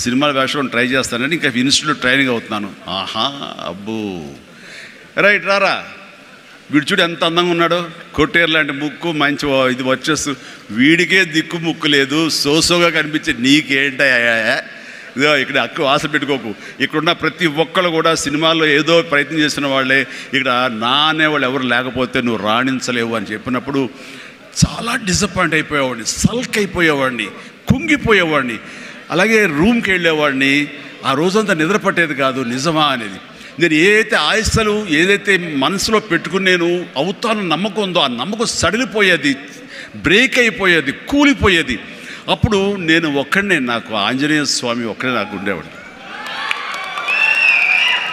సినిమాల వేషం ట్రై చేస్తానని, ఇంకా ఇన్స్టిట్యూట్లో ట్రైనింగ్ అవుతున్నాను. ఆహా అబ్బో రైట్ రారా, వీడు చూడు ఎంత అందంగా ఉన్నాడో, కొట్టేరు లాంటి ముక్కు, మంచి ఇది వచ్చేస్తూ, వీడికే దిక్కు ముక్కు లేదు, సోసోగా కనిపించే నీకేంటా, ఇదో ఇక్కడ అక్కు ఆశ పెట్టుకోకు, ఇక్కడున్న ప్రతి ఒక్కళ్ళు కూడా సినిమాల్లో ఏదో ప్రయత్నం చేసిన వాళ్ళే, ఇక్కడ నా అనేవాళ్ళు ఎవరు లేకపోతే నువ్వు రాణించలేవు అని చెప్పినప్పుడు చాలా డిసప్పాయింట్ అయిపోయేవాడిని, సల్క్ అయిపోయేవాడిని, కుంగిపోయేవాడిని. అలాగే రూమ్కి వెళ్ళేవాడిని, ఆ రోజంతా నిద్ర పట్టేది కాదు, నిజమా అనేది. నేను ఏదైతే ఆశలు ఏదైతే మనసులో పెట్టుకుని నేను అవుతాను నమ్మకం ఉందో ఆ నమ్మకం సడిలిపోయేది, బ్రేక్ అయిపోయేది, కూలిపోయేది. అప్పుడు నేను ఒక్కడనే, నాకు ఆంజనేయ స్వామి ఒక్కడే నాకు ఉండేవాడు.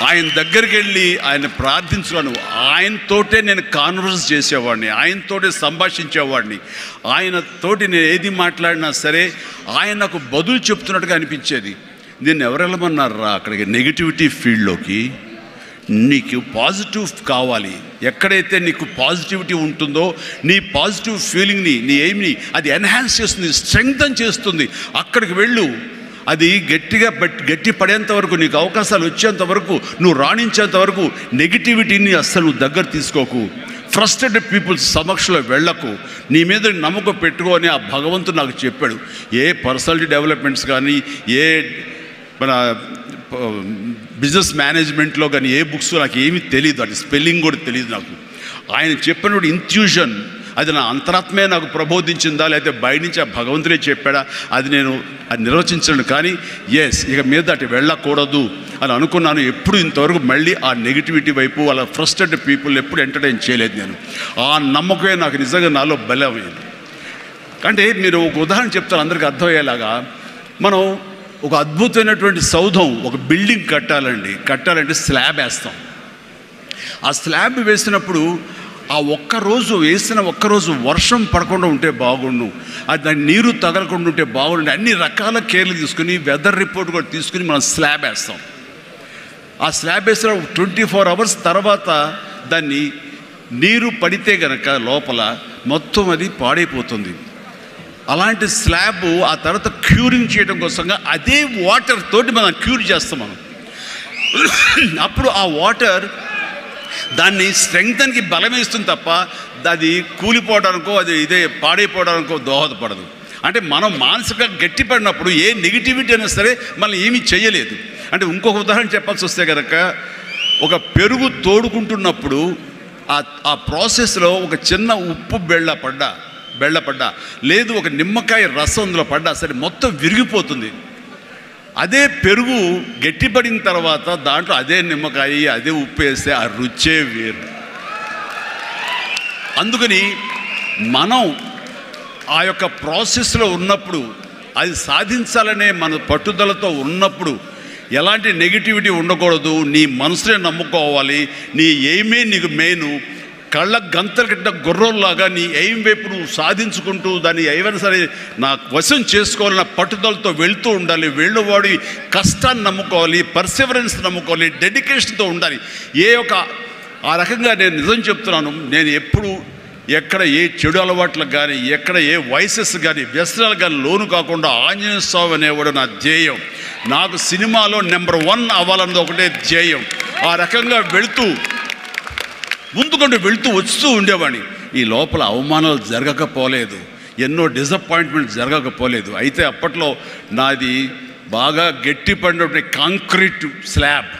ఆయన దగ్గరికి వెళ్ళి ఆయన ప్రార్థించుకోను, ఆయనతోటే నేను కాన్వర్స్ చేసేవాడిని, ఆయనతోటే సంభాషించేవాడిని, ఆయనతోటి నేను ఏది మాట్లాడినా సరే ఆయన నాకు బదులు చెప్తున్నట్టుగా అనిపించేది. నేను ఎవరు వెళ్ళమన్నారా అక్కడికి నెగిటివిటీ ఫీల్డ్లోకి, నీకు పాజిటివ్ కావాలి, ఎక్కడైతే నీకు పాజిటివిటీ ఉంటుందో నీ పాజిటివ్ ఫీలింగ్ని, నీ ఎయిమ్ని అది ఎన్హాన్స్ చేస్తుంది, స్ట్రెంగ్తన్ చేస్తుంది, అక్కడికి వెళ్ళు. అది గట్టి పడేంత వరకు, నీకు అవకాశాలు వచ్చేంత వరకు, నువ్వు రాణించేంత వరకు నెగిటివిటీని అస్సలు దగ్గర తీసుకోకు, ఫ్రస్ట్రేటెడ్ పీపుల్స్ సమక్షంలో వెళ్ళకు, నీ మీద నమ్మకం పెట్టుకో అని ఆ భగవంతుడు నాకు చెప్పాడు. ఏ పర్సనాలిటీ డెవలప్మెంట్స్ కానీ, ఏ మన బిజినెస్ మేనేజ్మెంట్లో కానీ ఏ బుక్స్ నాకు ఏమీ తెలియదు, అది స్పెల్లింగ్ కూడా తెలియదు నాకు. ఆయన చెప్పినప్పుడు ఇంట్యూషన్, అది నా అంతరాత్మే నాకు ప్రబోధించిందా లేకపోతే బయట నుంచి ఆ భగవంతుడే చెప్పాడా అది నేను అది నిర్వచించను. కానీ ఎస్ ఇక మీద అటు వెళ్ళకూడదు అని అనుకున్నాను. ఎప్పుడు ఇంతవరకు మళ్ళీ ఆ నెగిటివిటీ వైపు అలా ఫ్రస్ట్రేటెడ్ పీపుల్ ఎప్పుడు ఎంటర్టైన్ చేయలేదు నేను. ఆ నమ్మకమే నాకు నిజంగా నాలో బలమైంది. అంటే మీరు ఒక ఉదాహరణ చెప్తాను అందరికీ అర్థమయ్యేలాగా. మనం ఒక అద్భుతమైనటువంటి సౌధం, ఒక బిల్డింగ్ కట్టాలంటే స్లాబ్ వేస్తాం. ఆ స్లాబ్ వేసినప్పుడు ఆ వేసిన ఒక్కరోజు వర్షం పడకుండా ఉంటే బాగుండు, అది దాని నీరు తగలకుండా ఉంటే బాగుండు, అన్ని రకాల కేర్లు తీసుకుని వెదర్ రిపోర్ట్ కూడా తీసుకుని మనం స్లాబ్ వేస్తాం. ఆ స్లాబ్ వేసిన 24 hours తర్వాత దాన్ని నీరు పడితే గనక లోపల మొత్తం అది పాడైపోతుంది. అలాంటి స్లాబ్ ఆ తర్వాత క్యూరింగ్ చేయడం కోసంగా అదే వాటర్ తోటి మనం క్యూర్ చేస్తాం మనం. అప్పుడు ఆ వాటర్ దాన్ని స్ట్రెంగ్త్కి బలమేస్తుంది తప్ప అది కూలిపోవడానికో అది ఇదే పాడైపోవడానికో దోహదపడదు. అంటే మనం మానసికంగా గట్టిపడినప్పుడు ఏ నెగిటివిటీ అయినా సరే మనం ఏమీ చేయలేదు. అంటే ఇంకొక ఉదాహరణ చెప్పాల్సి వస్తే కనుక ఒక పెరుగు తోడుకుంటున్నప్పుడు ఆ ప్రాసెస్లో ఒక చిన్న ఉప్పు బెళ్ళపడ్డా లేదు ఒక నిమ్మకాయ రసం అందులో పడ్డా సరే మొత్తం విరిగిపోతుంది. అదే పెరుగు గట్టిపడిన తర్వాత దాంట్లో అదే నిమ్మకాయ అదే ఉప్పు వేస్తే ఆ రుచే వేరు. అందుకని మనం ఆ యొక్క ప్రాసెస్లో ఉన్నప్పుడు అది సాధించాలనే మన పట్టుదలతో ఉన్నప్పుడు ఎలాంటి నెగిటివిటీ ఉండకూడదు. నీ మనసునే నమ్ముకోవాలి. నీ ఎయిమే నీకు మెయిన్. కళ్ళ గంతలు కట్టిన గుర్రంలాగా నీ ఎయిమ్ వైపు నువ్వు సాధించుకుంటూ దాన్ని ఏమైనా సరే నా వశం చేసుకోవాలన్న పట్టుదలతో వెళ్తూ ఉండాలి. వెళ్ళేవాడి కష్టాన్ని నమ్ముకోవాలి, పర్సివరెన్స్ నమ్ముకోవాలి, డెడికేషన్తో ఉండాలి. ఆ రకంగా నేను నిజం చెప్తున్నాను. నేను ఎప్పుడు ఎక్కడ ఏ చెడు అలవాట్లకు కానీ ఎక్కడ ఏ వయసెస్ కానీ వ్యసనాలు కానీ లోను కాకుండా ఆంజనేయ స్వామి అనేవాడు నా ధ్యేయం. నాకు సినిమాలో నెంబర్ 1 అవ్వాలన్నది ఒకటే ధ్యేయం. ఆ రకంగా ముందుకుంటూ వెళుతూ వస్తూ ఉండేవాడిని. ఈ లోపల అవమానాలు జరగకపోలేదు, ఎన్నో డిసప్పాయింట్మెంట్ జరగకపోలేదు. అయితే అప్పట్లో నాది బాగా గట్టిపడినటువంటి కాంక్రీట్ స్లాబ్,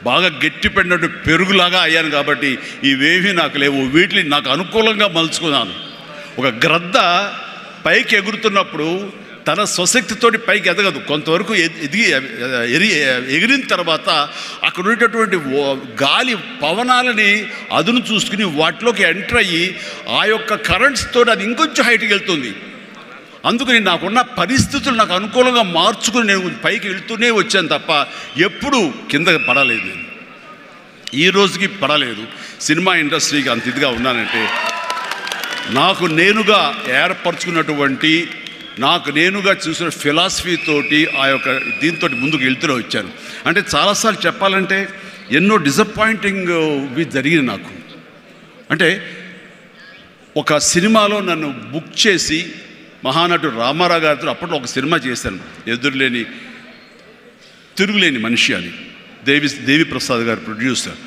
బాగా గట్టిపడినట్టు పెరుగులాగా అయ్యాను కాబట్టి ఇవేమీ నాకు లేవు. వీటిని నాకు అనుకూలంగా మలుచుకున్నాను. ఒక గ్రద్ద పైకి ఎగురుతున్నప్పుడు తన స్వశక్తితోటి పైకి ఎదగదు. కొంతవరకు ఎగిరిన తర్వాత అక్కడ ఉండేటటువంటి గాలి పవనాలని అదును చూసుకుని వాటిలోకి ఎంటర్ అయ్యి ఆ యొక్క కరెంట్స్తో అది ఇంకొంచెం హైట్కి వెళ్తుంది. అందుకని నాకున్న పరిస్థితులు నాకు అనుకూలంగా మార్చుకుని నేను పైకి వెళ్తూనే వచ్చాను తప్ప ఎప్పుడూ కిందకి పడలేదు. ఈ రోజుకి పడలేదు. సినిమా ఇండస్ట్రీకి అంత ఇదిగా ఉన్నానంటే నాకు నేనుగా ఏర్పరచుకున్నటువంటి నాకు నేనుగా చూసిన ఫిలాసఫీ తోటి ఆ యొక్క దీంతో ముందుకు వెళ్తూనే వచ్చాను. అంటే చాలాసార్లు చెప్పాలంటే ఎన్నో డిసప్పాయింటింగ్ జరిగింది నాకు. అంటే ఒక సినిమాలో నన్ను బుక్ చేసి మహానటుడు రామారావు గారితో అప్పట్లో ఒక సినిమా చేశాను, తిరుగులేని మనిషి అని. దేవి ప్రసాద్ గారు ప్రొడ్యూసర్.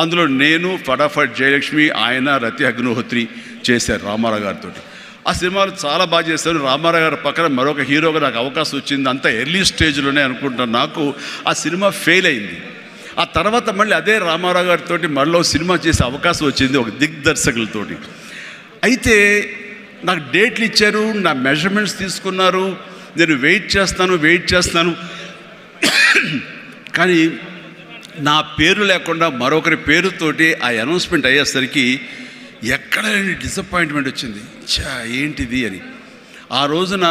అందులో నేను, ఫటాఫట్ జయలక్ష్మి, ఆయన, రతి అగ్నిహోత్రి చేశారు రామారావు గారితో. ఆ సినిమాలు చాలా బాగా చేశాను. రామారావు గారి పక్కన మరొక హీరోగా నాకు అవకాశం వచ్చింది. అంతా ఎర్లీ స్టేజ్లోనే అనుకుంటాను. నాకు ఆ సినిమా ఫెయిల్ అయింది. ఆ తర్వాత మళ్ళీ అదే రామారావు గారితో మళ్ళీ సినిమా చేసే అవకాశం వచ్చింది ఒక దిగ్దర్శకులతోటి. అయితే నాకు డేట్లు ఇచ్చారు, నా మెజర్మెంట్స్ తీసుకున్నారు, నేను వెయిట్ చేస్తాను. కానీ నా పేరు లేకుండా మరొకరి పేరుతోటి ఆ అనౌన్స్మెంట్ అయ్యేసరికి ఎక్కడ డిసప్పాయింట్మెంట్ వచ్చింది. ఏంటిది అని ఆ రోజున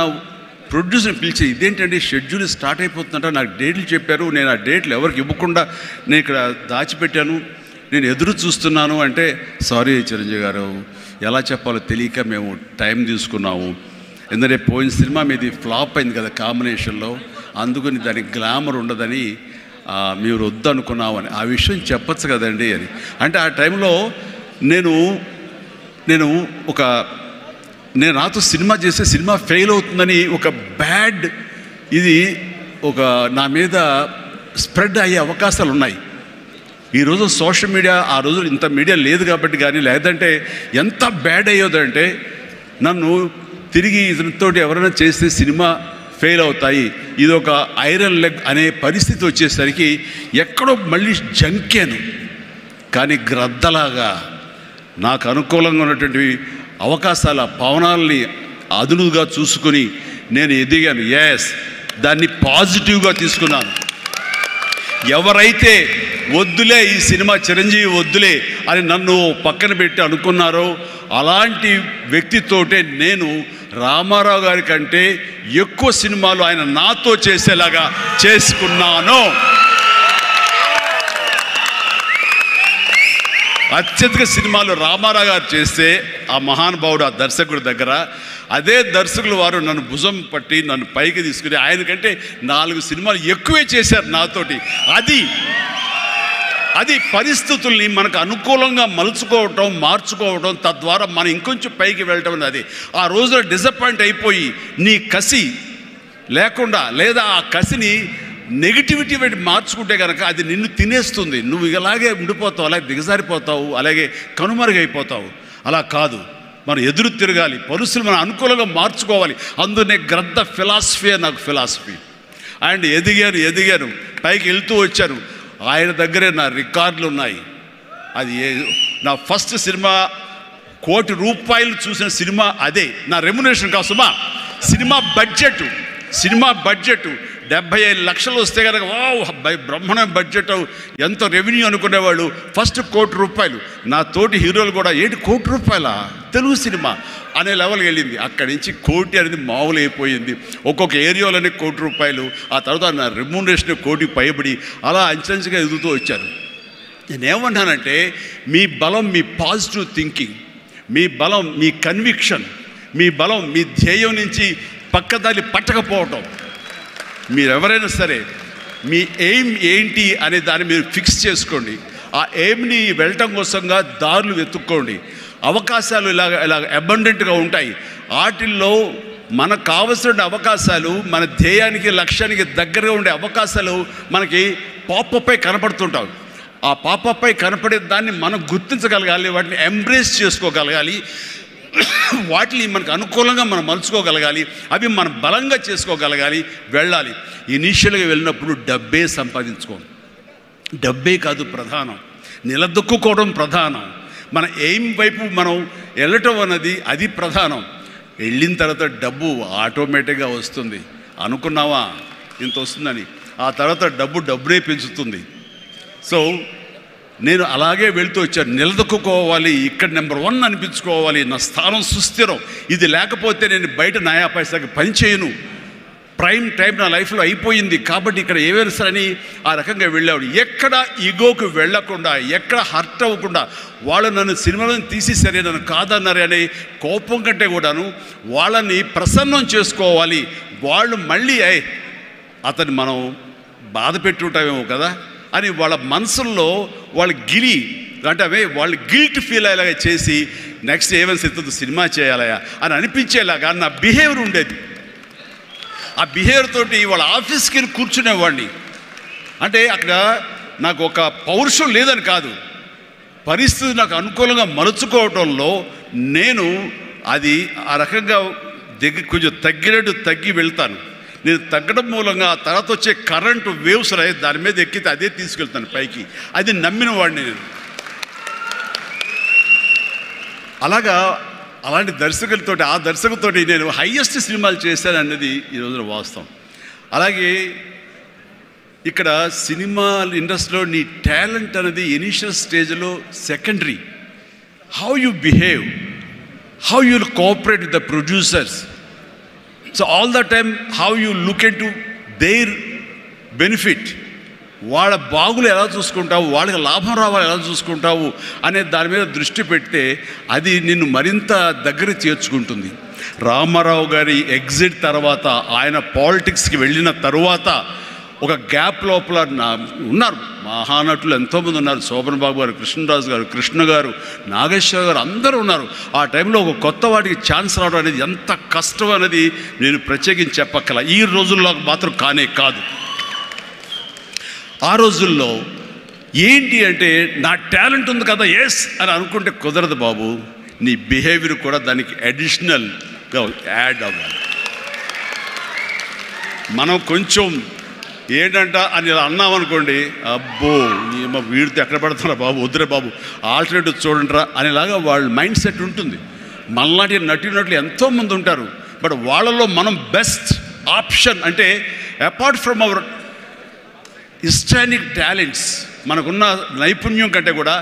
ప్రొడ్యూసర్ని పిలిచి ఇదేంటంటే షెడ్యూల్ స్టార్ట్ అయిపోతుందంట, నాకు డేట్లు చెప్పారు, నేను ఆ డేట్లు ఎవరికి ఇవ్వకుండా నేను ఇక్కడ దాచిపెట్టాను, నేను ఎదురు చూస్తున్నాను అంటే, సారీ చిరంజీవి గారు, ఎలా చెప్పాలో తెలియక మేము టైం తీసుకున్నాము. ఎందుకంటే పోయిన సినిమా మీది ఫ్లాప్ అయింది కదా కాంబినేషన్లో, అందుకని దానికి గ్లామర్ ఉండదని మీరు వద్దనుకున్నామని. ఆ విషయం చెప్పచ్చు కదండి అని అంటే ఆ టైంలో నేను నాతో సినిమా చేస్తే సినిమా ఫెయిల్ అవుతుందని ఒక బ్యాడ్ ఇది నా మీద స్ప్రెడ్ అయ్యే అవకాశాలు ఉన్నాయి. ఈరోజు సోషల్ మీడియా, ఆ రోజు ఇంత మీడియా లేదు కాబట్టి కానీ, లేదంటే ఎంత బ్యాడ్ అయ్యేదంటే నన్ను తిరిగి ఇతనితోటి ఎవరైనా చేస్తే సినిమా ఫెయిల్ అవుతాయి, ఇది ఒక ఐరన్ లెగ్ అనే పరిస్థితి వచ్చేసరికి ఎక్కడో మళ్ళీ జంకాను. కానీ గ్రద్దలాగా నాకు అనుకూలంగా ఉన్నటువంటి అవకాశాల పవనాల్ని అదునుగా చూసుకుని నేను ఎదిగాను. దాన్ని పాజిటివ్గా తీసుకున్నాను. ఎవరైతే వద్దులే ఈ సినిమా చిరంజీవి వద్దులే అని నన్ను పక్కన పెట్టి అనుకున్నారో అలాంటి వ్యక్తితోటే నేను రామారావు గారి కంటే ఎక్కువ సినిమాలు ఆయన నాతో చేసేలాగా చేసుకున్నాను. అత్యధిక సినిమాలు రామారావు గారు చేస్తే ఆ మహానుభావుడు ఆ దర్శకుడి దగ్గర, అదే దర్శకులు వారు నన్ను భుజం పట్టి నన్ను పైకి తీసుకుని ఆయనకంటే 4 సినిమాలు ఎక్కువే చేశారు నాతోటి. అది పరిస్థితుల్ని మనకు అనుకూలంగా మలుచుకోవటం, మార్చుకోవటం, తద్వారా మనం ఇంకొంచెం పైకి వెళ్ళటం అనేది. ఆ రోజున డిసప్పాయింట్ అయిపోయి నీ కసి లేకుండా, లేదా ఆ కసిని నెగిటివిటీ పెట్టి మార్చుకుంటే కనుక అది నిన్ను తినేస్తుంది. నువ్వు ఇలాగే ఉండిపోతావు, అలాగే దిగజారిపోతావు, అలాగే కనుమరుగైపోతావు. అలా కాదు, మనం ఎదురు తిరగాలి, పరిస్థితులు మనం అనుకూలంగా మార్చుకోవాలి. అందునే గ్రంథ ఫిలాసఫీ నాకు ఫిలాసఫీ. అండ్ ఎదిగాను పైకి వెళ్తూ వచ్చాను. ఆయన దగ్గరే నా రికార్డులు ఉన్నాయి. అది నా ఫస్ట్ సినిమా ₹1 కోటి చూసిన సినిమా అదే. నా రెమ్యునరేషన్ కాదు సుమా, సినిమా బడ్జెట్ 75 లక్షలు వస్తే కనుక బ్రహ్మాండమైన బడ్జెట్, ఎంతో రెవెన్యూ అనుకునేవాళ్ళు. ఫస్ట్ ₹1 కోటి. నా తోటి హీరోలు కూడా ₹1 కోటి తెలుగు సినిమా అనే లెవెల్కి వెళ్ళింది. అక్కడి నుంచి కోటి అనేది మామూలు అయిపోయింది. ఒక్కొక్క ఏరియాలోనే ₹1 కోటి. ఆ తర్వాత నా రెమ్యూనరేషన్ ₹1 కోటి పైబడి అలా అంచెంచుగా ఎదుగుతూ వచ్చారు. నేనేమన్నానంటే, మీ బలం మీ పాజిటివ్ థింకింగ్, మీ బలం మీ కన్విక్షన్, మీ బలం మీ ధ్యేయం నుంచి పక్కదారి పట్టకపోవటం. మీరెవరైనా సరే మీ ఎయిమ్ ఏంటి అనే దాన్ని మీరు ఫిక్స్ చేసుకోండి. ఆ ఎయిమ్ని వెళ్ళటం కోసంగా దారులు వెతుక్కోండి. అవకాశాలు ఇలాగ అబండెంట్గా ఉంటాయి. వాటిల్లో మనకు కావలసిన అవకాశాలు, మన ధ్యేయానికి లక్ష్యానికి దగ్గరగా ఉండే అవకాశాలు మనకి పాపపై కనపడుతుంటాయి. ఆ పాపపై కనపడే దాన్ని మనం గుర్తించగలగాలి, వాటిని ఎంబ్రేస్ చేసుకోగలగాలి, వాటిని మనకు అనుకూలంగా మనం మలుచుకోగలగాలి, అవి మనం బలంగా చేసుకోగలగాలి, వెళ్ళాలి. ఇనీషియల్గా వెళ్ళినప్పుడు డబ్బే సంపాదించుకోండి. డబ్బే కాదు ప్రధానం, నిలదొక్కుకోవడం ప్రధానం. మన ఎయిమ్ వైపు మనం వెళ్ళటం అన్నది అది ప్రధానం. వెళ్ళిన తర్వాత డబ్బు ఆటోమేటిక్గా వస్తుంది. అనుకున్నావా ఇంత వస్తుందని, ఆ తర్వాత డబ్బునే పెంచుతుంది. సో నేను అలాగే వెళ్తూ వచ్చాను. నిలదొక్కుకోవాలి, ఇక్కడ నెంబర్ 1 అనిపించుకోవాలి, నా స్థానం సుస్థిరం. ఇది లేకపోతే నేను బయట నయా పైసాకి పని చేయను. ప్రైమ్ టైం నా లైఫ్లో అయిపోయింది కాబట్టి ఇక్కడ ఏమైనా సరే అని ఆ రకంగా వెళ్ళాడు. ఎక్కడ ఈగోకి వెళ్ళకుండా, ఎక్కడ హర్ట్ అవ్వకుండా, వాళ్ళు నన్ను సినిమాలను తీసేసరే, నన్ను కాదన్నారే అనే కోపం కంటే కూడాను వాళ్ళని ప్రసన్నం చేసుకోవాలి. వాళ్ళు మళ్ళీ అతన్ని మనం బాధ పెట్టుంటామేమో కదా అని వాళ్ళ మనసుల్లో వాళ్ళు వాళ్ళు గిల్ట్ ఫీల్ అయ్యేలాగా చేసి నెక్స్ట్ ఏమైనా సిద్ధం సినిమా చేయాలయా అని అనిపించేలాగా నా బిహేవియర్ ఉండేది. ఆ బిహేవియర్ తోటి వాళ్ళ ఆఫీస్కి వెళ్ళి కూర్చునేవాడిని. అంటే అక్కడ నాకు ఒక పౌరుషం లేదని కాదు, పరిస్థితి నాకు అనుకూలంగా మలుచుకోవటంలో నేను అది ఆ రకంగా కొంచెం తగ్గి వెళ్తాను. నేను తగ్గడం మూలంగా ఆ తర్వాత వచ్చే కరెంటు వేవ్స్ దాని మీద ఎక్కితే అదే తీసుకెళ్తాను పైకి. అది నమ్మిన వాడిని నేను. అలాంటి దర్శకులతోటి, ఆ దర్శకులతోటి నేను హైయెస్ట్ సినిమాలు చేశాను అన్నది ఈ రోజున వాస్తవం. అలాగే ఇక్కడ సినిమా ఇండస్ట్రీలో నీ టాలెంట్ అనేది ఇనిషియల్ స్టేజ్లో secondary. How you behave, how you cooperate with the producers. So all the time how you look in to their benefit, వాళ్ళ బాగులు ఎలా చూసుకుంటావు, వాళ్ళకి లాభం రావాలి ఎలా చూసుకుంటావు అనే దాని మీద దృష్టి పెడితే అది నిన్ను మరింత దగ్గర చేర్చుకుంటుంది. రామారావు గారి ఎగ్జిట్ తర్వాత, ఆయన పాలిటిక్స్కి వెళ్ళిన తరువాత ఒక గ్యాప్ లోపల ఉన్నారు మహానటులు ఎంతోమంది ఉన్నారు. శోభన్ బాబు గారు, కృష్ణరాజు గారు, కృష్ణ గారు, నాగేశ్వర గారు, అందరూ ఉన్నారు. ఆ టైంలో ఒక కొత్త వాటికి ఛాన్స్ రావడం అనేది ఎంత కష్టం అనేది నేను ప్రత్యేకించి చెప్పక్కల. ఈ రోజుల్లో మాత్రం కానే కాదు. ఆ రోజుల్లో ఏంటి అంటే నా టాలెంట్ ఉంది కదా ఎస్ అని అనుకుంటే కుదరదు బాబు. నీ బిహేవియర్ కూడా దానికి అడిషనల్గా యాడ్ అవ్వాలి. మనం కొంచెం ఏంటంట అని ఇలా అన్నామనుకోండి, అబ్బో వీడితో ఎక్కడ పడుతున్నా బాబు, వద్దురే బాబు, ఆల్టర్నేటివ్ చూడండిరా అనేలాగా వాళ్ళ మైండ్ సెట్ ఉంటుంది. మనలాంటి నటులు ఎంతోమంది ఉంటారు. బట్ వాళ్ళలో మనం బెస్ట్ ఆప్షన్ అంటే అపార్ట్ ఫ్రమ్ అవర్ హిస్టానిక్ టాలెంట్స్, మనకున్న నైపుణ్యం కంటే కూడా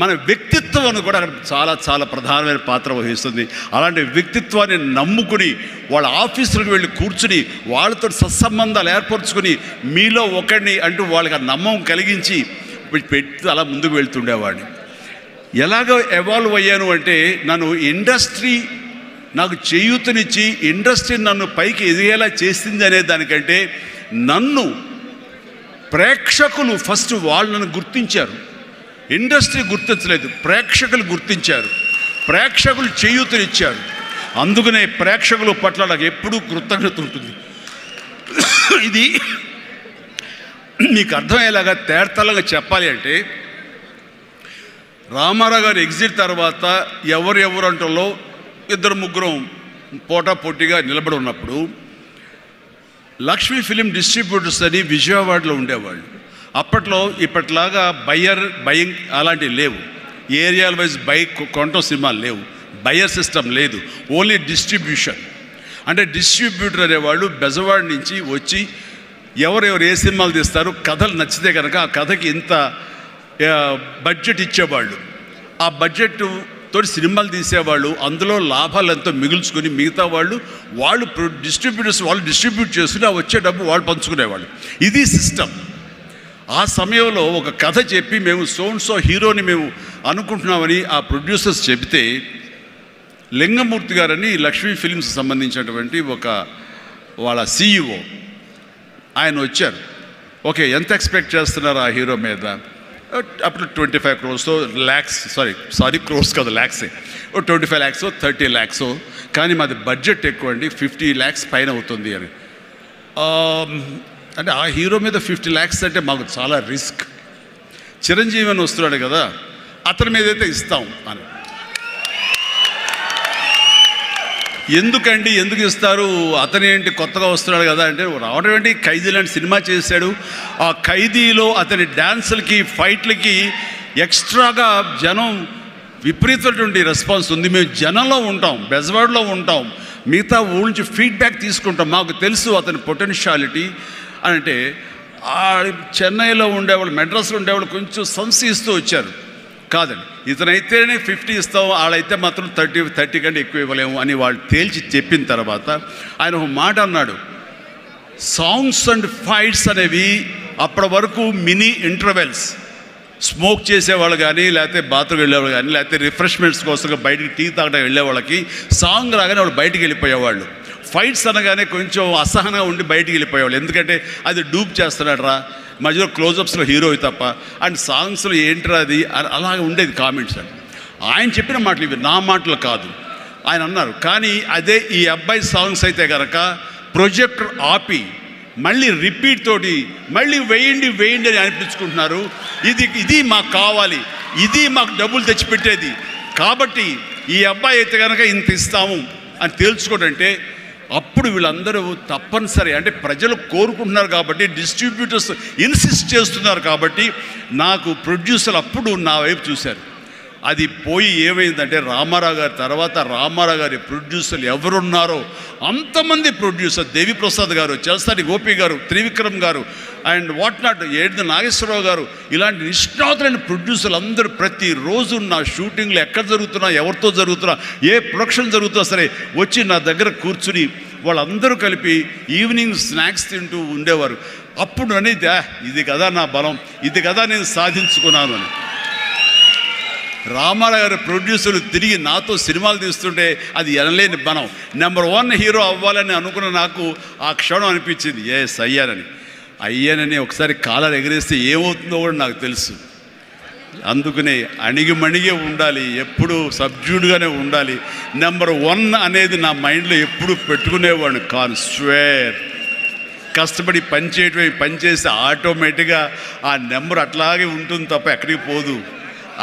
మన వ్యక్తిత్వం కూడా అక్కడ చాలా చాలా ప్రధానమైన పాత్ర వహిస్తుంది. అలాంటి వ్యక్తిత్వాన్ని నమ్ముకుని వాళ్ళ ఆఫీసులకు వెళ్ళి కూర్చుని వాళ్ళతో సత్సంబంధాలు ఏర్పరచుకొని మీలో ఒకరిని అంటూ వాళ్ళకి నమ్మకం కలిగించి పెట్టి అలా ముందుకు వెళ్తుండేవాడిని. ఎలాగ ఎవాల్వ్ అయ్యాను అంటే, నన్ను ఇండస్ట్రీ నాకు చేయూతనిచ్చి ఇండస్ట్రీ నన్ను పైకి ఎదిగేలా చేసింది అనే దానికంటే, నన్ను ప్రేక్షకులు ఫస్ట్ వాళ్ళను గుర్తించారు. ఇండస్ట్రీ గుర్తించలేదు, ప్రేక్షకులు గుర్తించారు, ప్రేక్షకులు చేయూతనిచ్చారు. అందుకనే ప్రేక్షకుల పట్ల నాకు ఎప్పుడూ కృతజ్ఞత ఉంటుంది. ఇది మీకు అర్థమయ్యేలాగా తేటతెల్లంగా చెప్పాలి అంటే, రామారావు గారు ఎగ్జిట్ తర్వాత ఎవరు అంటలో 2-3 పోటాపోటీగా నిలబడి ఉన్నప్పుడు లక్ష్మీ ఫిలిం డిస్ట్రిబ్యూటర్స్ అని విజయవాడలో ఉండేవాళ్ళు. అప్పట్లో ఇప్పట్లాగా బయింగ్ అలాంటివి లేవు. ఏరియాల వైజ్ కొనటం సినిమాలు లేవు, బయర్ సిస్టమ్ లేదు, ఓన్లీ డిస్ట్రిబ్యూషన్. అంటే డిస్ట్రిబ్యూటర్ అనేవాళ్ళు బెజవాడ నుంచి వచ్చి ఎవరెవరు ఏ సినిమాలు తీస్తారు, కథలు నచ్చితే కనుక ఆ కథకి ఇంత బడ్జెట్ ఇచ్చేవాళ్ళు. ఆ బడ్జెట్ తోటి సినిమాలు తీసేవాళ్ళు, అందులో లాభాలు ఎంతో మిగుల్చుకొని మిగతా వాళ్ళు డిస్ట్రిబ్యూటర్స్ వాళ్ళు డిస్ట్రిబ్యూట్ చేసుకుని ఆ వచ్చే డబ్బు వాళ్ళు పంచుకునేవాళ్ళు. ఇది సిస్టమ్. ఆ సమయంలో ఒక కథ చెప్పి మేము సో హీరోని మేము అనుకుంటున్నామని ఆ ప్రొడ్యూసర్స్ చెబితే, లింగమూర్తి గారని లక్ష్మీ ఫిలిమ్స్ సంబంధించినటువంటి వాళ్ళ CEO ఆయన వచ్చారు. ఓకే, ఎంత ఎక్స్పెక్ట్ చేస్తున్నారు ఆ హీరో మీద? అప్పుడు 25 crores lakhs, సారీ క్రోర్స్ కాదు, ల్యాక్సే. 25 lakhs 30 lakhs, కానీ మాది బడ్జెట్ ఎక్కువ అండి, 50 lakhs పైన అవుతుంది అని. అంటే ఆ హీరో మీద 50 lakhs అంటే మాకు చాలా రిస్క్. చిరంజీవి అని వస్తున్నాడు కదా, అతని మీద అయితే ఇస్తాం అని. ఎందుకు ఇస్తారు, అతను ఏంటి కొత్తగా వస్తున్నాడు కదా అంటే, రావడం ఏంటి, ఖైదీ లాంటి సినిమా చేశాడు. ఆ ఖైదీలో అతని డ్యాన్సులకి ఫైట్లకి ఎక్స్ట్రాగా జనం విపరీతమైనటువంటి రెస్పాన్స్ ఉంది. మేము జనంలో ఉంటాం, బెజవాడలో ఉంటాం, మిగతా ఊళ్ళ నుంచి ఫీడ్బ్యాక్ తీసుకుంటాం, మాకు తెలుసు అతని పొటెన్షియాలిటీ అని. అంటే చెన్నైలో ఉండేవాళ్ళు, మెడ్రాస్లో ఉండేవాళ్ళు కొంచెం సంశయిస్తూ వచ్చారు. కాదండి, ఇతనైతేనే 50 ఇస్తాం, వాళ్ళైతే మాత్రం 30 కంటే ఎక్కువ ఇవ్వలేము అని వాళ్ళు తేల్చి చెప్పిన తర్వాత ఆయన ఒక మాట అన్నాడు, సాంగ్స్ అండ్ ఫైట్స్ అనేవి అప్పటి వరకు మినీ ఇంటర్వెల్స్, స్మోక్ చేసేవాళ్ళు కానీ, లేకపోతే బాత్రూమ్ వెళ్ళేవాళ్ళు కానీ, లేకపోతే రిఫ్రెష్మెంట్స్ కోసం బయటికి టీ తాగడం వెళ్ళేవాళ్ళకి సాంగ్ రాగానే వాళ్ళు బయటికి వెళ్ళిపోయేవాళ్ళు. ఫైట్స్ అనగానే కొంచెం అసహనంగా ఉండి బయటికి వెళ్ళిపోయేవాళ్ళు, ఎందుకంటే అది డూప్ చేస్తున్నాడు రా, మధ్యలో క్లోజప్స్లో హీరో తప్ప, అండ్ సాంగ్స్లో ఏంట్రా అది, అలాగే ఉండేది కామెంట్స్ అని. ఆయన చెప్పిన మాటలు ఇవి, నా మాటలు కాదు. ఆయన అన్నారు, కానీ అదే ఈ అబ్బాయి సాంగ్స్ అయితే కనుక ప్రొజెక్టర్ ఆపి మళ్ళీ రిపీట్ తోటి మళ్ళీ వేయండి అని అనిపించుకుంటున్నారు. ఇది మాకు కావాలి, ఇది మాకు డబ్బులు తెచ్చిపెట్టేది, కాబట్టి ఈ అబ్బాయి అయితే కనుక ఇంత ఇస్తాము అని తేల్చుకోడంటే, అప్పుడు వీళ్ళందరూ తప్పనిసరి, అంటే ప్రజలు కోరుకుంటున్నారు కాబట్టి, డిస్ట్రిబ్యూటర్స్ ఇన్సిస్ట్ చేస్తున్నారు కాబట్టి, నాకు ప్రొడ్యూసర్లు అప్పుడు నా వైపు చూశారు. అది పోయి ఏమైందంటే, రామారావు గారి తర్వాత రామారావు గారి ప్రొడ్యూసర్లు ఎవరున్నారో అంతమంది ప్రొడ్యూసర్, దేవిప్రసాద్ గారు, చలసాని గోపి గారు, త్రివిక్రమ్ గారు, అండ్ వాట్ నాట్ ఏడు నాగేశ్వరరావు గారు, ఇలాంటి నిష్ణాతులైన ప్రొడ్యూసర్లు అందరూ ప్రతిరోజు నా షూటింగ్లు ఎక్కడ జరుగుతున్నా, ఎవరితో జరుగుతున్నా, ఏ ప్రొడక్షన్ జరుగుతున్నా సరే వచ్చి నా దగ్గర కూర్చుని వాళ్ళందరూ కలిపి ఈవినింగ్ స్నాక్స్ తింటూ ఉండేవారు. అప్పుడు అనేది ఇది కదా నా బలం, ఇది కదా నేను సాధించుకున్నాను అని. రామారావు గారి ప్రొడ్యూసర్లు తిరిగి నాతో సినిమాలు తీస్తుంటే అది ఎనలేని బలం. నెంబర్ 1 హీరో అవ్వాలని అనుకున్న నాకు ఆ క్షణం అనిపించింది, ఎస్ అయ్యానని ఒకసారి కాలర్ ఎగరేస్తే ఏమవుతుందో కూడా నాకు తెలుసు. అందుకనే అణిగిమణిగే ఉండాలి, ఎప్పుడు సబ్జ్యూడ్గానే ఉండాలి. నెంబర్ 1 అనేది నా మైండ్లో ఎప్పుడు పెట్టుకునేవాడిని కాను. స్వేర్ కష్టపడి పనిచేస్తే ఆటోమేటిక్గా ఆ నెంబర్ అట్లాగే ఉంటుంది తప్ప ఎక్కడికి పోదు.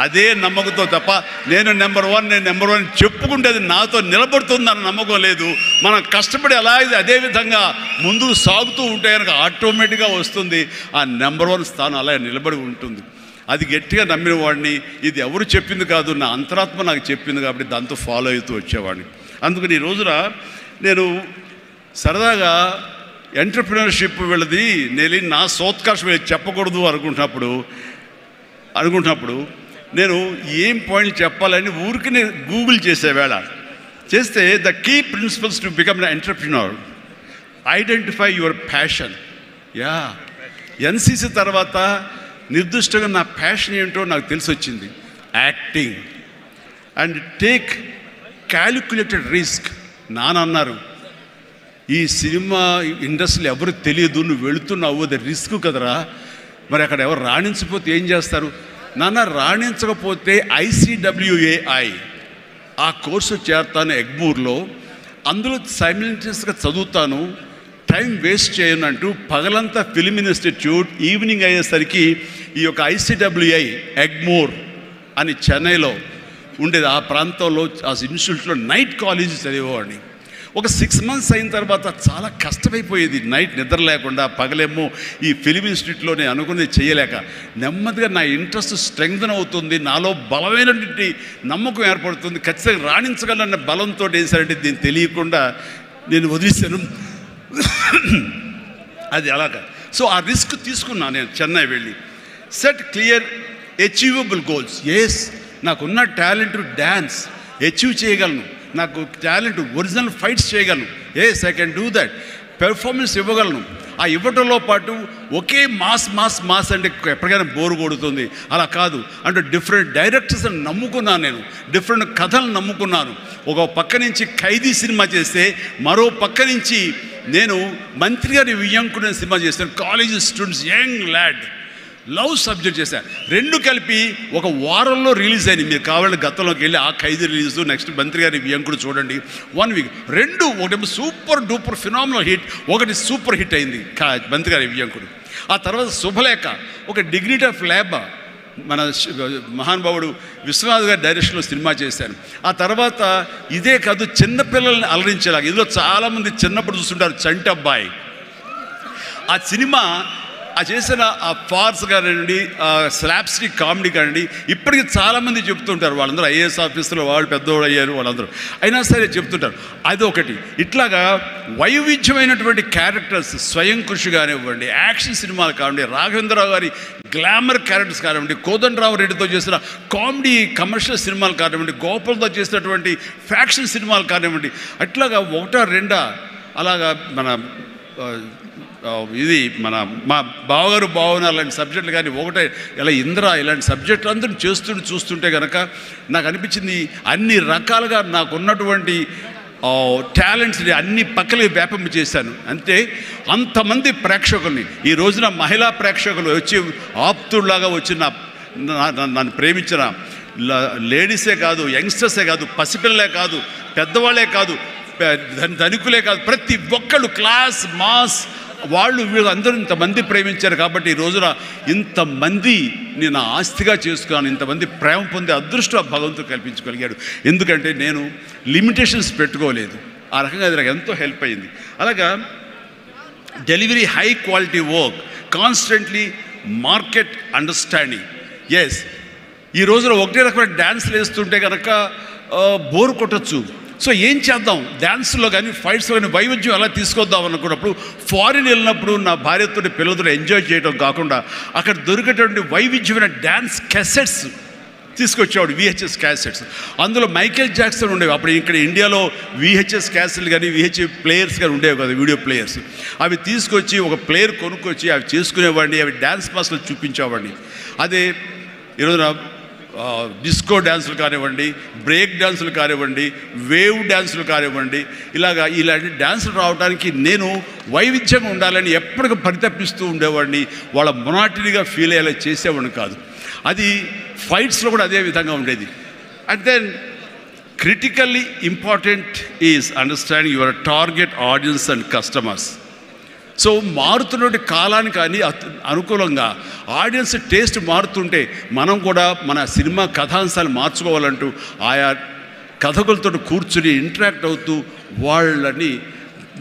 అదే నమ్మకంతో తప్ప నేను నెంబర్ 1 చెప్పుకుంటే అది నాతో నిలబడుతుందన్న నమ్మకం లేదు. మనం కష్టపడి అలాగే అదే విధంగా ముందుకు సాగుతూ ఉంటే కనుక ఆటోమేటిక్గా వస్తుంది. ఆ నెంబర్ 1 స్థానం అలా నిలబడి ఉంటుంది. అది గట్టిగా నమ్మిన వాడిని. ఇది ఎవరు చెప్పింది కాదు, నా అంతరాత్మ నాకు చెప్పింది కాబట్టి దాంతో ఫాలో అవుతూ వచ్చేవాడిని. అందుకని ఈ రోజున నేను సరదాగా ఎంటర్ప్రినర్షిప్ వెళ్ళది నేను నా సోత్కర్షం చెప్పకూడదు అనుకుంటున్నప్పుడు నేను ఏం పాయింట్ చెప్పాలని ఊరికి నేను గూగుల్ చేసేవేళ చేస్తే the key principles to become an entrepreneur, identify your passion. NCC తర్వాత నిర్దిష్టంగా నా ప్యాషన్ ఏంటో నాకు తెలిసి వచ్చింది, acting. And take calculated risk. నానన్నారు, ఈ సినిమా ఇండస్ట్రీలో ఎవరు తెలియదు, నువ్వు వెళుతున్నావు, అది రిస్క్ కదరా, మరి అక్కడ ఎవరు రాణించిపోతే ఏం చేస్తారు, నాన్న రాణించకపోతే ICWAI ఆ కోర్సు చేస్తాను ఎగ్మూర్లో, అందులో సైమిల్టేనియస్గా చదువుతాను, టైం వేస్ట్ చేయను అంటూ పగలంతా ఫిల్మ్ ఇన్స్టిట్యూట్, ఈవినింగ్ అయ్యేసరికి ఈ యొక్క ICWI ఎగ్మూర్ అని చెన్నైలో ఉండేది, ఆ ప్రాంతంలో ఆ ఇన్స్టిట్యూట్లో నైట్ కాలేజీ చదివేవాడిని. ఒక 6 months అయిన తర్వాత చాలా కష్టమైపోయేది, నైట్ నిద్ర లేకుండా, పగలేమో ఈ ఫిలిం ఇన్స్టిట్యూట్లో నేను అనుకున్నది చేయలేక నెమ్మదిగా నా ఇంట్రెస్ట్ స్ట్రెంగ్తన్ అవుతుంది, నాలో బలమైనటువంటి నమ్మకం ఏర్పడుతుంది, ఖచ్చితంగా రాణించగలన్న బలంతో ఏం సరే దీన్ని తెలియకుండా నేను వదిలేశాను. అది అలాగా. సో ఆ రిస్క్ తీసుకున్నాను నేను చెన్నై వెళ్ళి. Set clear achievable goals. Yes, నాకున్న టాలెంట్ డ్యాన్స్ అచీవ్ చేయగలను, నాకు టాలెంట్ ఒరిజినల్ ఫైట్స్ చేయగలను. Yes, I can do that. Performance ఇవ్వగలను. ఆ ఇవ్వటంలో పాటు ఒకే మాస్ మాస్ మాస్ అంటే ఎప్పటికైనా బోరు కొడుతుంది, అలా కాదు. అంటే డిఫరెంట్ డైరెక్టర్స్ని నమ్ముకున్నాను నేను, డిఫరెంట్ కథలను నమ్ముకున్నాను. ఒక పక్క నుంచి ఖైదీ సినిమా చేస్తే, మరో పక్క నుంచి నేను మంత్రి గారి వియ్యంకుడు సినిమా చేస్తాను. College students, young lad, love subject చేశాను. రెండు కలిపి ఒక వారంలో రిలీజ్ అయింది. మీరు కావాలంటే గతంలోకి వెళ్ళి ఆ ఖైదీ రిలీజ్, నెక్స్ట్ మంత్రి గారి వియ్యంకుడు చూడండి. 1 week రెండు, ఒకటి సూపర్ డూపర్ ఫినామినల్ హిట్, ఒకటి సూపర్ హిట్ అయింది మంత్రి గారి వియ్యంకుడు. ఆ తర్వాత శుభలేఖ, ఒక డిగ్నిటీ ఆఫ్ లేబర్, మన మహానుభావుడు విశ్వనాథ్ గారి డైరెక్షన్లో సినిమా చేశాను. ఆ తర్వాత ఇదే కాదు, చిన్నపిల్లల్ని అలరించేలాగా, ఇందులో చాలామంది చిన్నప్పుడు చూస్తుంటారు చంటి అబ్బాయి. ఆ సినిమా ఆ చేసిన ఆ ఫార్స్ కానివ్వండి, ఆ స్లాప్స్టిక్ కామెడీ కానివ్వండి, ఇప్పటికీ చాలామంది చెప్తుంటారు, వాళ్ళందరూ IAS ఆఫీసులో వాళ్ళు పెద్దవాళ్ళు అయ్యారు, వాళ్ళందరూ అయినా సరే చెప్తుంటారు. అదొకటి. ఇట్లాగా వైవిధ్యమైనటువంటి క్యారెక్టర్స్, స్వయం కృషి కానివ్వండి, యాక్షన్ సినిమాలు కానివ్వండి, రాఘవేంద్రరావు గారి గ్లామర్ క్యారెక్టర్స్ కానివ్వండి, కోదండరావు రెడ్డితో చేసిన కామెడీ కమర్షియల్ సినిమాలు కానివ్వండి, గోపాల్తో చేసినటువంటి ఫ్యాక్షన్ సినిమాలు కానివ్వండి, అట్లాగా 1-2 అలాగా మన ఇది మన మా బావగారు బావన అలాంటి సబ్జెక్టులు కానీ, ఒకటే ఇలా ఇంద్ర ఇలాంటి సబ్జెక్టులు అందరూ చూస్తుంటే కనుక నాకు అనిపించింది, అన్ని రకాలుగా నాకున్నటువంటి టాలెంట్స్ని అన్ని పక్కలకి వ్యాపింప చేశాను. అంటే అంతమంది ప్రేక్షకుల్ని, ఈ రోజున మహిళా ప్రేక్షకులు వచ్చి ఆప్తుల్లాగా వచ్చి నన్ను ప్రేమించిన లేడీసే కాదు, యంగ్స్టర్సే కాదు, పసిపిల్లలే కాదు, పెద్దవాళ్ళే కాదు, ధనికులే కాదు, ప్రతి ఒక్కళ్ళు క్లాస్ మాస్ వాళ్ళు వీళ్ళు అందరూ ఇంతమంది ప్రేమించారు. కాబట్టి ఈ రోజున ఇంతమంది నేను ఆస్తిగా చేసుకున్నాను, ఇంతమంది ప్రేమ పొందే అదృష్టం భగవంతుడు కల్పించగలిగాడు. ఎందుకంటే నేను లిమిటేషన్స్ పెట్టుకోలేదు. ఆ రకంగా అది నాకు ఎంతో హెల్ప్ అయింది. అలాగా delivery, high quality work, constantly market understanding. Yes, ఈ రోజున ఒకటే రకమైన డ్యాన్స్లు వేస్తుంటే కనుక బోర్ కొట్టచ్చు. సో ఏం చేద్దాం, డ్యాన్స్లో కానీ ఫైట్స్లో కానీ వైవిధ్యం ఎలా తీసుకొద్దాం అనుకున్నప్పుడు, ఫారిన్ వెళ్ళినప్పుడు నా భార్యతో పిల్లలతో ఎంజాయ్ చేయడం కాకుండా అక్కడ దొరికేటువంటి వైవిధ్యమైన డ్యాన్స్ క్యాసెట్స్ తీసుకొచ్చేవాడు, VHS క్యాసెట్స్. అందులో మైకేల్ జాక్సన్ ఉండేవి. అప్పుడు ఇక్కడ ఇండియాలో VHS క్యాసెట్లు కానీ VHS ప్లేయర్స్ కానీ ఉండేవి కదా, వీడియో ప్లేయర్స్. అవి తీసుకొచ్చి ఒక ప్లేయర్ కొనుక్కొచ్చి అవి చేసుకునేవాడిని, అవి డ్యాన్స్ క్లాస్లో చూపించేవాడిని. అదే ఈరోజున డిస్కో డ్యాన్సులు కానివ్వండి, బ్రేక్ డ్యాన్సులు కానివ్వండి, వేవ్ డ్యాన్సులు కానివ్వండి, ఇలాంటి డ్యాన్సులు రావడానికి నేను వైవిధ్యంగా ఉండాలని ఎప్పటికీ పరితపిస్తూ ఉండేవాడిని. వాళ్ళ మొనాటినీగా ఫీల్ అయ్యేలా చేసేవాడిని కాదు. అది ఫైట్స్లో కూడా అదే విధంగా ఉండేది. And then critically important is understanding your target audience and customers. So మారుతున్నటువంటి కాలానికి అనుకూలంగా ఆడియన్స్ టేస్ట్ మారుతుంటే మనం కూడా మన సినిమా కథాంశాలు మార్చుకోవాలంటూ ఆయా కథకులతో కూర్చుని ఇంటరాక్ట్ అవుతూ వాళ్ళని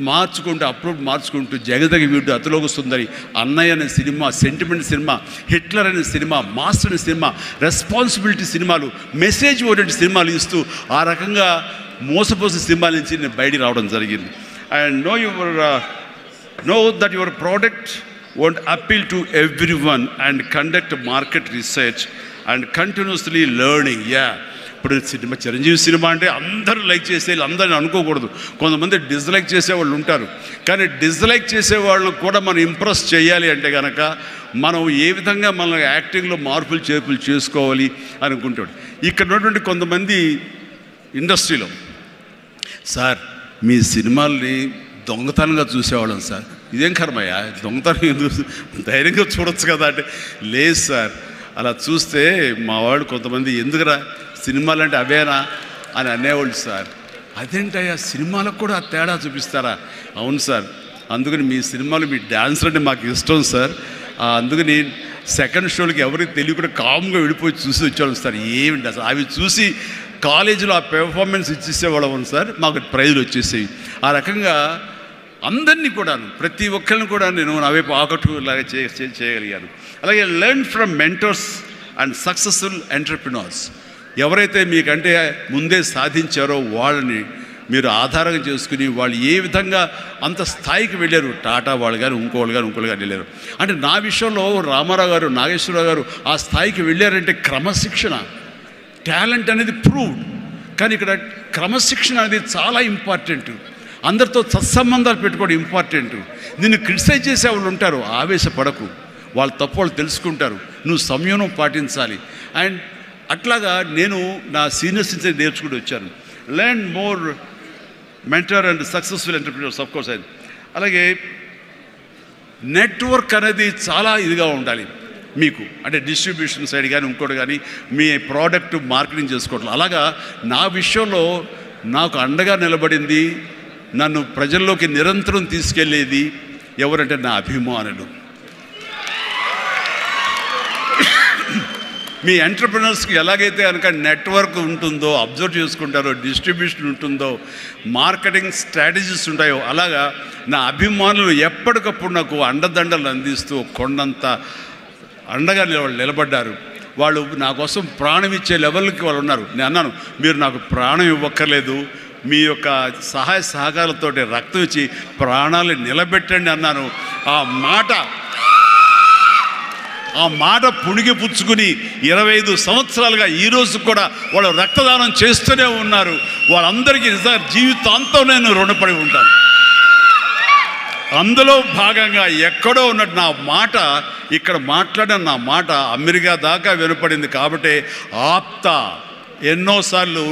మార్చుకుంటూ అప్లోడ్ మార్చుకుంటూ జగదగ వీడు అతిలోక సుందరి, అన్నయ్య అనే సినిమా, సెంటిమెంట్ సినిమా, హిట్లర్ అనే సినిమా, మాస్టర్ అనే సినిమా, రెస్పాన్సిబిలిటీ సినిమాలు, మెసేజ్ ఓరియంటెడ్ సినిమాలు ఇస్తూ ఆ రకంగా మోసపోసిన సినిమాల నుంచి నేను బయటికి రావడం జరిగింది. And know that your product won't appeal to everyone and conduct market research and continuously learning. ఇప్పుడు సినిమా చిరంజీవి సినిమా అంటే అందరూ లైక్ చేసే అందరిని అనుకోకూడదు. కొంతమంది డిస్లైక్ చేసేవాళ్ళు ఉంటారు. కానీ డిస్లైక్ చేసేవాళ్ళని కూడా మనం ఇంప్రెస్ చేయాలి అంటే కనుక మనం ఏ విధంగా మన యాక్టింగ్లో మార్పులు చేర్పులు చేసుకోవాలి అనుకుంటాడు. ఇక్కడ ఉన్నటువంటి కొంతమంది ఇండస్ట్రీలో, సార్ మీ సినిమాల్ని దొంగతనంగా చూసేవాళ్ళం సార్, ఇదేం కర్మయ్యా దొంగతనం ధైర్యంగా చూడొచ్చు కదా అంటే, లేదు సార్ అలా చూస్తే మా వాళ్ళు కొంతమంది ఎందుకురా సినిమాలు అంటే అవేనా అని అనేవాళ్ళు సార్. అదేంటయ్యా సినిమాలకు కూడా ఆ తేడా చూపిస్తారా? అవును సార్, అందుకని మీ సినిమాలు మీ డ్యాన్స్ అంటే మాకు ఇష్టం సార్. అందుకని సెకండ్ షోలకి ఎవరికి తెలియకుండా కామ్గా విడిపోయి చూసి వచ్చేవాళ్ళం సార్. ఏమిటి అసలు అవి చూసి కాలేజీలో ఆ పెర్ఫార్మెన్స్ ఇచ్చేసేవాళ్ళం సార్, మాకు ప్రైజులు వచ్చేసేవి. ఆ రకంగా అందరినీ కూడాను ప్రతి ఒక్కరిని కూడా నేను నా వైపు ఆకట్టులాగా చేయగలిగాను. అలాగే learn from mentors and successful entrepreneurs. ఎవరైతే మీకంటే ముందే సాధించారో వాళ్ళని మీరు ఆధారంగా చేసుకుని వాళ్ళు ఏ విధంగా అంత స్థాయికి వెళ్ళారు, టాటా వాళ్ళు కానీ ఇంకోళ్ళు కానీ వెళ్ళారు. అంటే నా విషయంలో రామారావు గారు, నాగేశ్వరరావు గారు ఆ స్థాయికి వెళ్ళారంటే క్రమశిక్షణ, టాలెంట్ అనేది ప్రూవ్డ్. కానీ ఇక్కడ క్రమశిక్షణ అనేది చాలా ఇంపార్టెంట్. అందరితో సత్సంబంధాలు పెట్టుకోవడం ఇంపార్టెంట్. నిన్ను క్రిటిసైజ్ చేసే వాళ్ళు ఉంటారు, ఆవేశపడకు, వాళ్ళు తప్పు వాళ్ళు తెలుసుకుంటారు, నువ్వు సంయమనం పాటించాలి. అండ్ అట్లాగా నేను నా సీనియర్స్ నుంచి నేర్చుకుంటూ వచ్చాను. Learn more mentor and successful entrepreneurs of course. అలాగే నెట్వర్క్ అనేది చాలా ఇదిగా ఉండాలి మీకు, అంటే డిస్ట్రిబ్యూషన్ సైడ్ కానీ ఇంకోటి కానీ మీ ప్రోడక్ట్ మార్కెటింగ్ చేసుకోవడం. అలాగా నా విషయంలో నాకు అండగా నిలబడింది, నన్ను ప్రజల్లోకి నిరంతరం తీసుకెళ్ళేది ఎవరంటే నా అభిమానులు. మీ ఎంటర్ప్రినర్స్కి ఎలాగైతే కనుక నెట్వర్క్ ఉంటుందో, అబ్జర్వ్ చేసుకుంటారో, డిస్ట్రిబ్యూషన్ ఉంటుందో, మార్కెటింగ్ స్ట్రాటజీస్ ఉంటాయో, అలాగా నా అభిమానులు ఎప్పటికప్పుడు నాకు అండదండలు అందిస్తూ కొండంత అండగా నిలబడ్డారు. వాళ్ళు నా కోసం ప్రాణం ఇచ్చే లెవెల్కి వాళ్ళు ఉన్నారు. నేను అన్నాను, మీరు నాకు ప్రాణం ఇవ్వక్కర్లేదు, మీ యొక్క సహాయ సహకారాలతో రక్తం ఇచ్చి ప్రాణాలు నిలబెట్టండి అన్నాను. ఆ మాట పుణిగి పుచ్చుకుని 25 సంవత్సరాలుగా ఈరోజు కూడా వాళ్ళు రక్తదానం చేస్తూనే ఉన్నారు. వాళ్ళందరికీ నిజంగా జీవితాంతం నేను రుణపడి ఉంటాను. అందులో భాగంగా ఎక్కడో ఉన్నట్టు నా మాట, ఇక్కడ మాట్లాడిన నా మాట అమెరికా దాకా వినపడింది. కాబట్టి ఆప్తా ఎన్నోసార్లు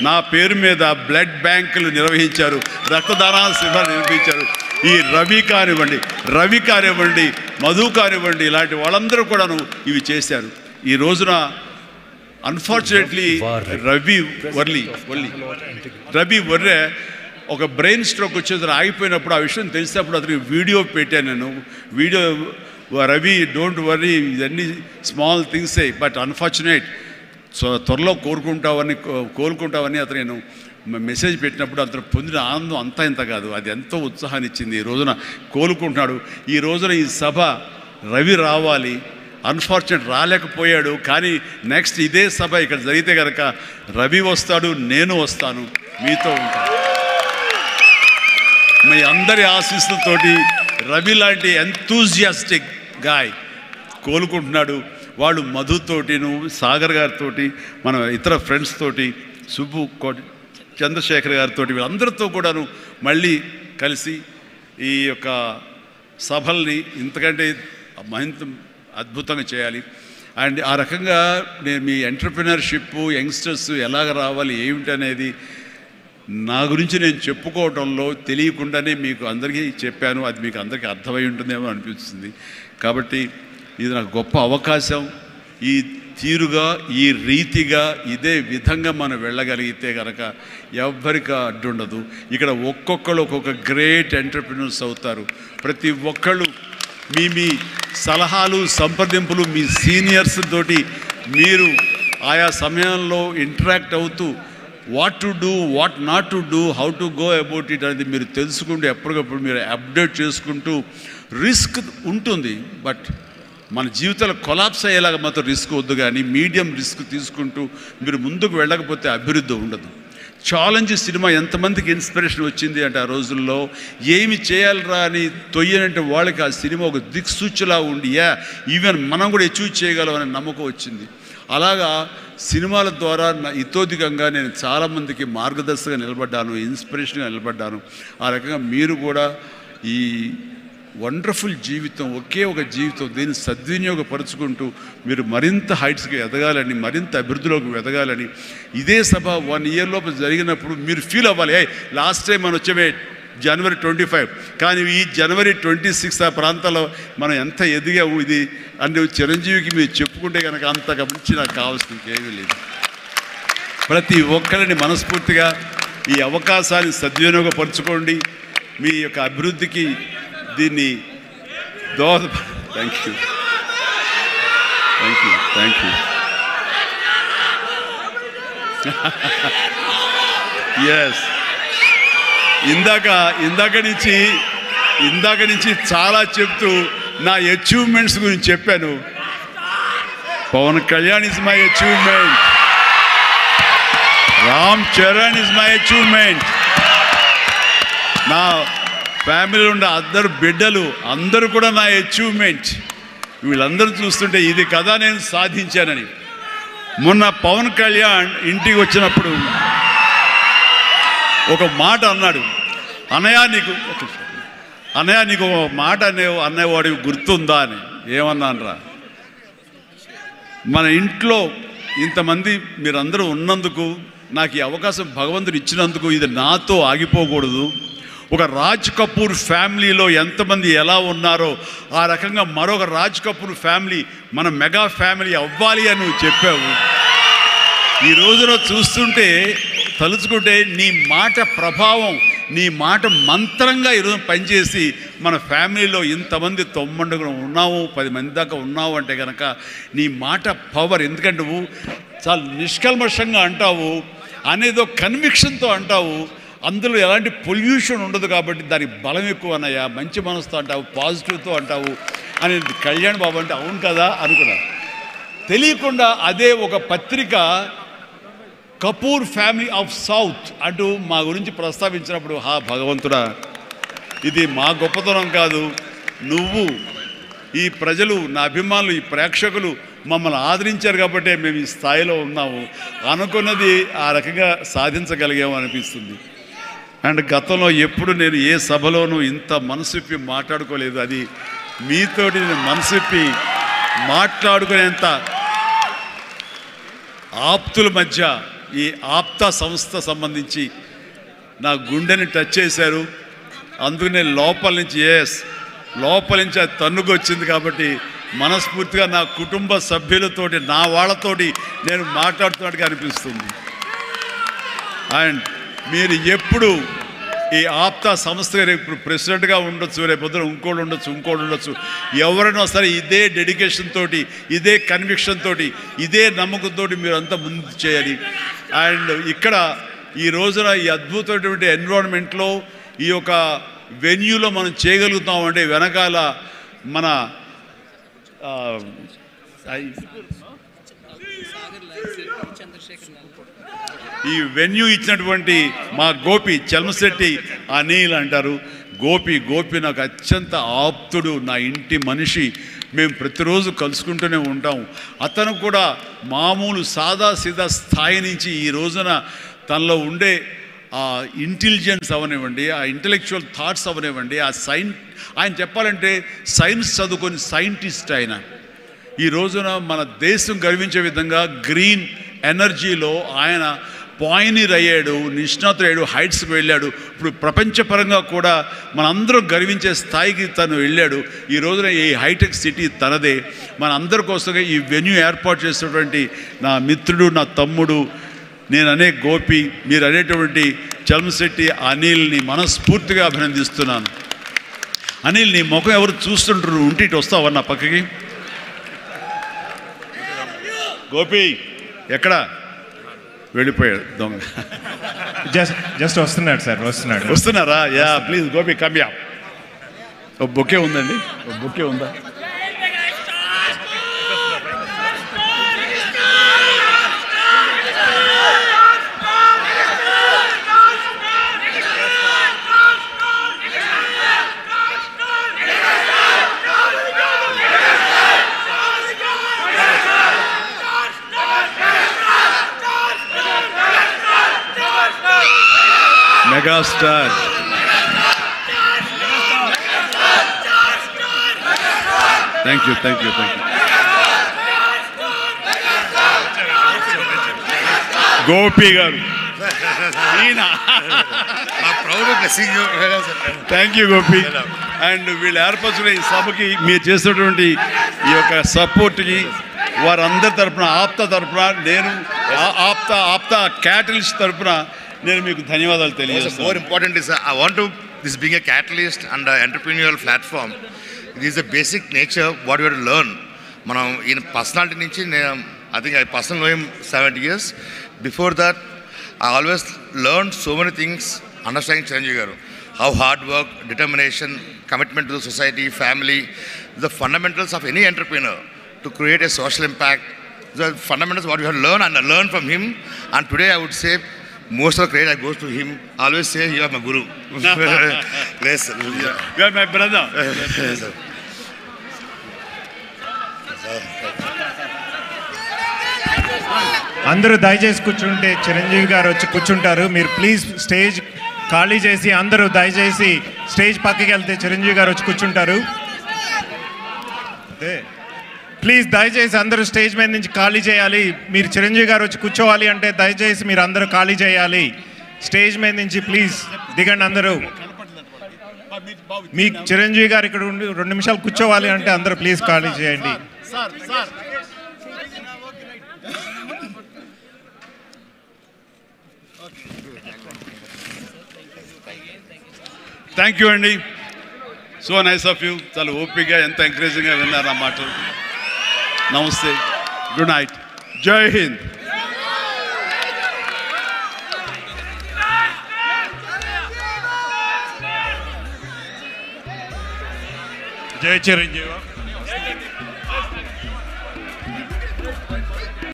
నా పేరు మీద బ్లడ్ బ్యాంకులు నిర్వహించారు, రక్తదాన శిబిరాలు నిర్వహించారు. ఈ రవి కానివ్వండి, మధు కానివ్వండి, ఇలాంటి వాళ్ళందరూ కూడాను ఇవి చేశారు. ఈ రోజున అన్ఫార్చునేట్లీ రవి వర్రే ఒక బ్రెయిన్ స్ట్రోక్ వచ్చేది ఆగిపోయినప్పుడు, ఆ విషయం తెలిసినప్పుడు అతనికి వీడియో పెట్టాను నేను. వీడియో, రవి డోంట్ వర్రీ, ఇవన్నీ స్మాల్ థింగ్సే, బట్ అన్ఫార్చునేట్, సో త్వరలో కోలుకుంటావని అతను నేను మెసేజ్ పెట్టినప్పుడు అతను పొందిన ఆనందం అంతా ఇంత కాదు, అది ఎంతో ఉత్సాహాన్ని ఇచ్చింది. ఈ రోజున కోలుకుంటున్నాడు. ఈ రోజున ఈ సభ రవి రావాలి, అన్ఫార్చునేట్ రాలేకపోయాడు. కానీ నెక్స్ట్ ఇదే సభ ఇక్కడ జరిగితే కనుక రవి వస్తాడు, నేను వస్తాను, మీతో ఉంటాను. మీ అందరి ఆశీస్సులతోటి రవి లాంటి ఎంతూజియాస్టిక్ గాయ్ కోలుకుంటున్నాడు. వాళ్ళు మధుతోటిను, సాగర్ గారితో, మన ఇతర ఫ్రెండ్స్ తోటి, సుబ్బు చంద్రశేఖర్ గారితో, వీళ్ళందరితో కూడాను మళ్ళీ కలిసి ఈ యొక్క సభల్ని ఇంతకంటే మరింత అద్భుతంగా చేయాలి. అండ్ ఆ రకంగా నేను మీ ఎంటర్ప్రినర్షిప్, యంగ్స్టర్స్ ఎలాగ రావాలి ఏమిటి అనేది నా గురించి నేను చెప్పుకోవడంలో తెలియకుండానే మీకు అందరికీ చెప్పాను. అది మీకు అందరికీ అర్థమై ఉంటుందేమో అనిపిస్తుంది. కాబట్టి ఇది నాకు గొప్ప అవకాశం. ఈ తీరుగా, ఈ రీతిగా, ఇదే విధంగా మనం వెళ్ళగలిగితే కనుక ఎవ్వరికీ అడ్డుండదు. ఇక్కడ ఒక్కొక్కరు ఒక్కొక్క గ్రేట్ ఎంటర్ప్రినర్స్ అవుతారు. ప్రతి ఒక్కళ్ళు మీ సలహాలు, సంప్రదింపులు మీ సీనియర్స్ తోటి మీరు ఆయా సమయంలో ఇంటరాక్ట్ అవుతూ what to do, what not to do, how to go about it అనేది మీరు తెలుసుకుంటూ ఎప్పటికప్పుడు మీరు అప్డేట్ చేసుకుంటూ, రిస్క్ ఉంటుంది, బట్ మన జీవితాలు కొలాప్స్ అయ్యేలాగా మాత్రం రిస్క్ వద్దు. కానీ మీడియం రిస్క్ తీసుకుంటూ మీరు ముందుకు వెళ్ళకపోతే అభివృద్ధి ఉండదు. ఛాలెంజ్ సినిమా ఎంతమందికి ఇన్స్పిరేషన్ వచ్చింది అంటే, ఆ రోజుల్లో ఏమి చేయాలరా అని తొయ్యనంటే వాళ్ళకి ఆ సినిమా ఒక దిక్సూచిలా ఉండి, ఈవెన్ మనం కూడా అచీవ్ చేయగలం అనే నమ్మకం వచ్చింది. అలాగా సినిమాల ద్వారా ఇతోధికంగా నేను చాలామందికి మార్గదర్శకంగా నిలబడ్డాను, ఇన్స్పిరేషన్గా నిలబడ్డాను. ఆ రకంగా మీరు కూడా ఈ వండర్ఫుల్ జీవితం, ఒకే ఒక జీవితం, దీన్ని సద్వినియోగపరుచుకుంటూ మీరు మరింత హైట్స్కి ఎదగాలని, మరింత అభివృద్ధిలోకి ఎదగాలని, ఇదే సభ 1 year లోపు జరిగినప్పుడు మీరు ఫీల్ అవ్వాలి, లాస్ట్ టైం మనం వచ్చే జనవరి 25. కానీ ఈ జనవరి 26 ఆ ప్రాంతాల్లో మనం ఎంత ఎదిగాము ఇది అంటే చిరంజీవికి మీరు చెప్పుకుంటే కనుక అంతగా మించి నాకు కావాల్సింది ఇంకేమీ లేదు. ప్రతి ఒక్కరిని మనస్ఫూర్తిగా ఈ అవకాశాన్ని సద్వినియోగపరచుకోండి, మీ యొక్క అభివృద్ధికి దీన్ని దోహద. Thank you, thank you, thank you. Yes, ఇందాక నుంచి చాలా చెప్తూ నా అచీవ్మెంట్స్ గురించి చెప్పాను. Pawan Kalyan is my achievement, Ram Charan is my achievement, నా ఫ్యామిలీలో ఉన్న అందరు బిడ్డలు అందరూ కూడా నా అచీవ్మెంట్. వీళ్ళందరూ చూస్తుంటే ఇది కదా నేను సాధించానని. మొన్న పవన్ కళ్యాణ్ ఇంటికి వచ్చినప్పుడు ఒక మాట అన్నాడు, అన్నయ్య నీకు ఒక మాట అనేవాడికి గుర్తుందా అని. ఏమన్నానరా, మన ఇంట్లో ఇంతమంది మీరందరూ ఉన్నందుకు, నాకు ఈ అవకాశం భగవంతుడు ఇచ్చినందుకు ఇది నాతో ఆగిపోకూడదు. ఒక రాజ్ కపూర్ ఫ్యామిలీలో ఎంతమంది ఎలా ఉన్నారో ఆ రకంగా మరొక రాజ్ కపూర్ ఫ్యామిలీ మన మెగా ఫ్యామిలీ అవ్వాలి అని నువ్వు చెప్పావు. ఈ రోజున చూస్తుంటే తలుచుకుంటే నీ మాట ప్రభావం, నీ మాట మంత్రంగా ఈరోజు పనిచేసి మన ఫ్యామిలీలో ఇంతమంది 9 ఉన్నావు, 10 మంది దాకా ఉన్నావు అంటే కనుక నీ మాట పవర్. ఎందుకంటే నువ్వు చాలా నిష్కల్మషంగా అంటావు, అనేదో కన్విక్షన్తో అంటావు, అందులో ఎలాంటి పొల్యూషన్ ఉండదు కాబట్టి దానికి బలం ఎక్కువ అన్నయ్య. మంచి మనసుతో అంటావు, పాజిటివ్తో అంటావు అని కళ్యాణ్ బాబు అంటే అవును కదా అనుకున్నా. తెలియకుండా అదే ఒక పత్రిక కపూర్ ఫ్యామిలీ ఆఫ్ సౌత్ అంటూ మా గురించి ప్రస్తావించినప్పుడు, భగవంతుడా, ఇది మా గొప్పతనం కాదు, నువ్వు ఈ ప్రజలు, నా అభిమానులు, ఈ ప్రేక్షకులు మమ్మల్ని ఆదరించారు కాబట్టి మేము ఈ స్థాయిలో ఉన్నాము. అనుకున్నది ఆ రకంగా సాధించగలిగాము అనిపిస్తుంది. అండ్ గతంలో ఎప్పుడు నేను ఏ సభలోనూ ఇంత మనసిప్పి మాట్లాడుకోలేదు. అది మీతోటి నేను మనసిప్పి మాట్లాడుకునేంత ఆప్తుల మధ్య ఈ ఆప్తా సంస్థ సంబంధించి నా గుండెని టచ్ చేశారు. అందుకనే లోపల నుంచి అది తన్నుకొచ్చింది కాబట్టి మనస్ఫూర్తిగా నా కుటుంబ సభ్యులతోటి, నా వాళ్ళతోటి నేను మాట్లాడుతున్నట్టుగా అనిపిస్తుంది. అండ్ మీరు ఎప్పుడు ఈ ఆప్తా సంస్థ రేపు ప్రెసిడెంట్గా ఉండొచ్చు, రేపు పొద్దున ఇంకోటి ఉండొచ్చు, ఎవరైనా సరే ఇదే డెడికేషన్ తోటి, ఇదే కన్విక్షన్ తోటి, ఇదే నమ్మకంతో మీరు అంతా ముందు చేయాలి. అండ్ ఇక్కడ ఈ రోజున ఈ అద్భుతమైనటువంటి ఎన్విరాన్మెంట్లో ఈ యొక్క వెన్యూలో మనం చేయగలుగుతామంటే వెనకాల మన ఈ వెన్యూ ఇచ్చినటువంటి మా గోపి చల్మశెట్టి అనిల్ అంటారు. గోపి నాకు అత్యంత ఆప్తుడు, నా ఇంటి మనిషి. మేము ప్రతిరోజు కలుసుకుంటూనే ఉంటాం. అతను కూడా మామూలు సాదాసీదా స్థాయి నుంచి ఈ రోజున తనలో ఉండే ఆ ఇంటెలిజెన్స్ అవనివ్వండి, ఆ ఇంటలెక్చువల్ థాట్స్ అవనివ్వండి, ఆయన చెప్పాలంటే సైన్స్ చదువుకొని సైంటిస్ట్ ఆయన. ఈ రోజున మన దేశం గర్వించే విధంగా గ్రీన్ ఎనర్జీలో ఆయన పాయనీర్ అయ్యాడు, నిష్ణాతుడయ్యాడు, హైట్స్కి వెళ్ళాడు. ఇప్పుడు ప్రపంచపరంగా కూడా మనందరం గర్వించే స్థాయికి తను వెళ్ళాడు. ఈ రోజున ఈ హైటెక్ సిటీ తనదే. మన అందరి కోసంగా ఈ వెన్యూ ఏర్పాటు చేసినటువంటి నా మిత్రుడు, నా తమ్ముడు, నేను అనే గోపి, మీరు అనేటువంటి చల్మశెట్టి అనిల్ని మనస్ఫూర్తిగా అభినందిస్తున్నాను. అనిల్, నీ ముఖం ఎవరు చూస్తుంటారు, ఉంటే ఇటు వస్తావా నా పక్కకి? గోపి ఎక్కడ వెళ్ళిపోయాడు దొంగ? జస్ట్ వస్తున్నాడు సార్, వస్తున్నారా? Yeah please Gopi come yeah. ఒక బొకే ఉందండి, ఒక బొకే ఉందా? Megastar thank you. గోపి గారు, ఈయన proud blessing you. Thank you Gopi. And వీళ్ళు ఏర్పరచిన ఈ సభకి మీరు చేసినటువంటి ఈ యొక్క సపోర్ట్కి వారందరి తరపున ఆప్త తరపున నేను ఆప్త క్యాటలిస్ట్ తరపున నేను మీకు ధన్యవాదాలు తెలియజేస్తాను. More important is I want to this being a catalyst and an entrepreneurial platform. It is the basic nature what you have to learn. మనం ఈయన పర్సనాలిటీ నుంచి నేను I think I personally know him 70 years. Before that, I always learned so many things understanding Chiranjeevi garu. How hard work, determination, commitment to the society, family, the fundamentals of any entrepreneur to create a social impact. The fundamentals what you have learned and learn from him. And today I would say most of the credit goes to him. I always say you are my guru. Yes, sir. You are my brother. Yes, sir. అందరూ దయచేసి కూర్చుంటే చిరంజీవి గారు వచ్చి కూర్చుంటారు. మీరు ప్లీజ్ స్టేజ్ ఖాళీ చేసి అందరూ దయచేసి స్టేజ్ పక్కకి వెళ్తే చిరంజీవి గారు వచ్చి కూర్చుంటారు. ప్లీజ్ దయచేసి అందరూ స్టేజ్ మీద నుంచి ఖాళీ చేయాలి. మీరు చిరంజీవి గారు వచ్చి కూర్చోవాలి అంటే దయచేసి మీరు అందరూ ఖాళీ చేయాలి. స్టేజ్ మీద నుంచి ప్లీజ్ దిగండి అందరూ. మీ చిరంజీవి గారు ఇక్కడ ఉండి 2 నిమిషాలు కూర్చోవాలి అంటే అందరూ ప్లీజ్ ఖాళీ చేయండి. థ్యాంక్ యూ అండి. So nice of you. చాలా ఓపికగా ఎంత ఎంకరేజింగ్గా విన్నారు ఆ మాటలు. నమస్తే, గుడ్ నైట్, జై హింద్. జై చిరంజీవి.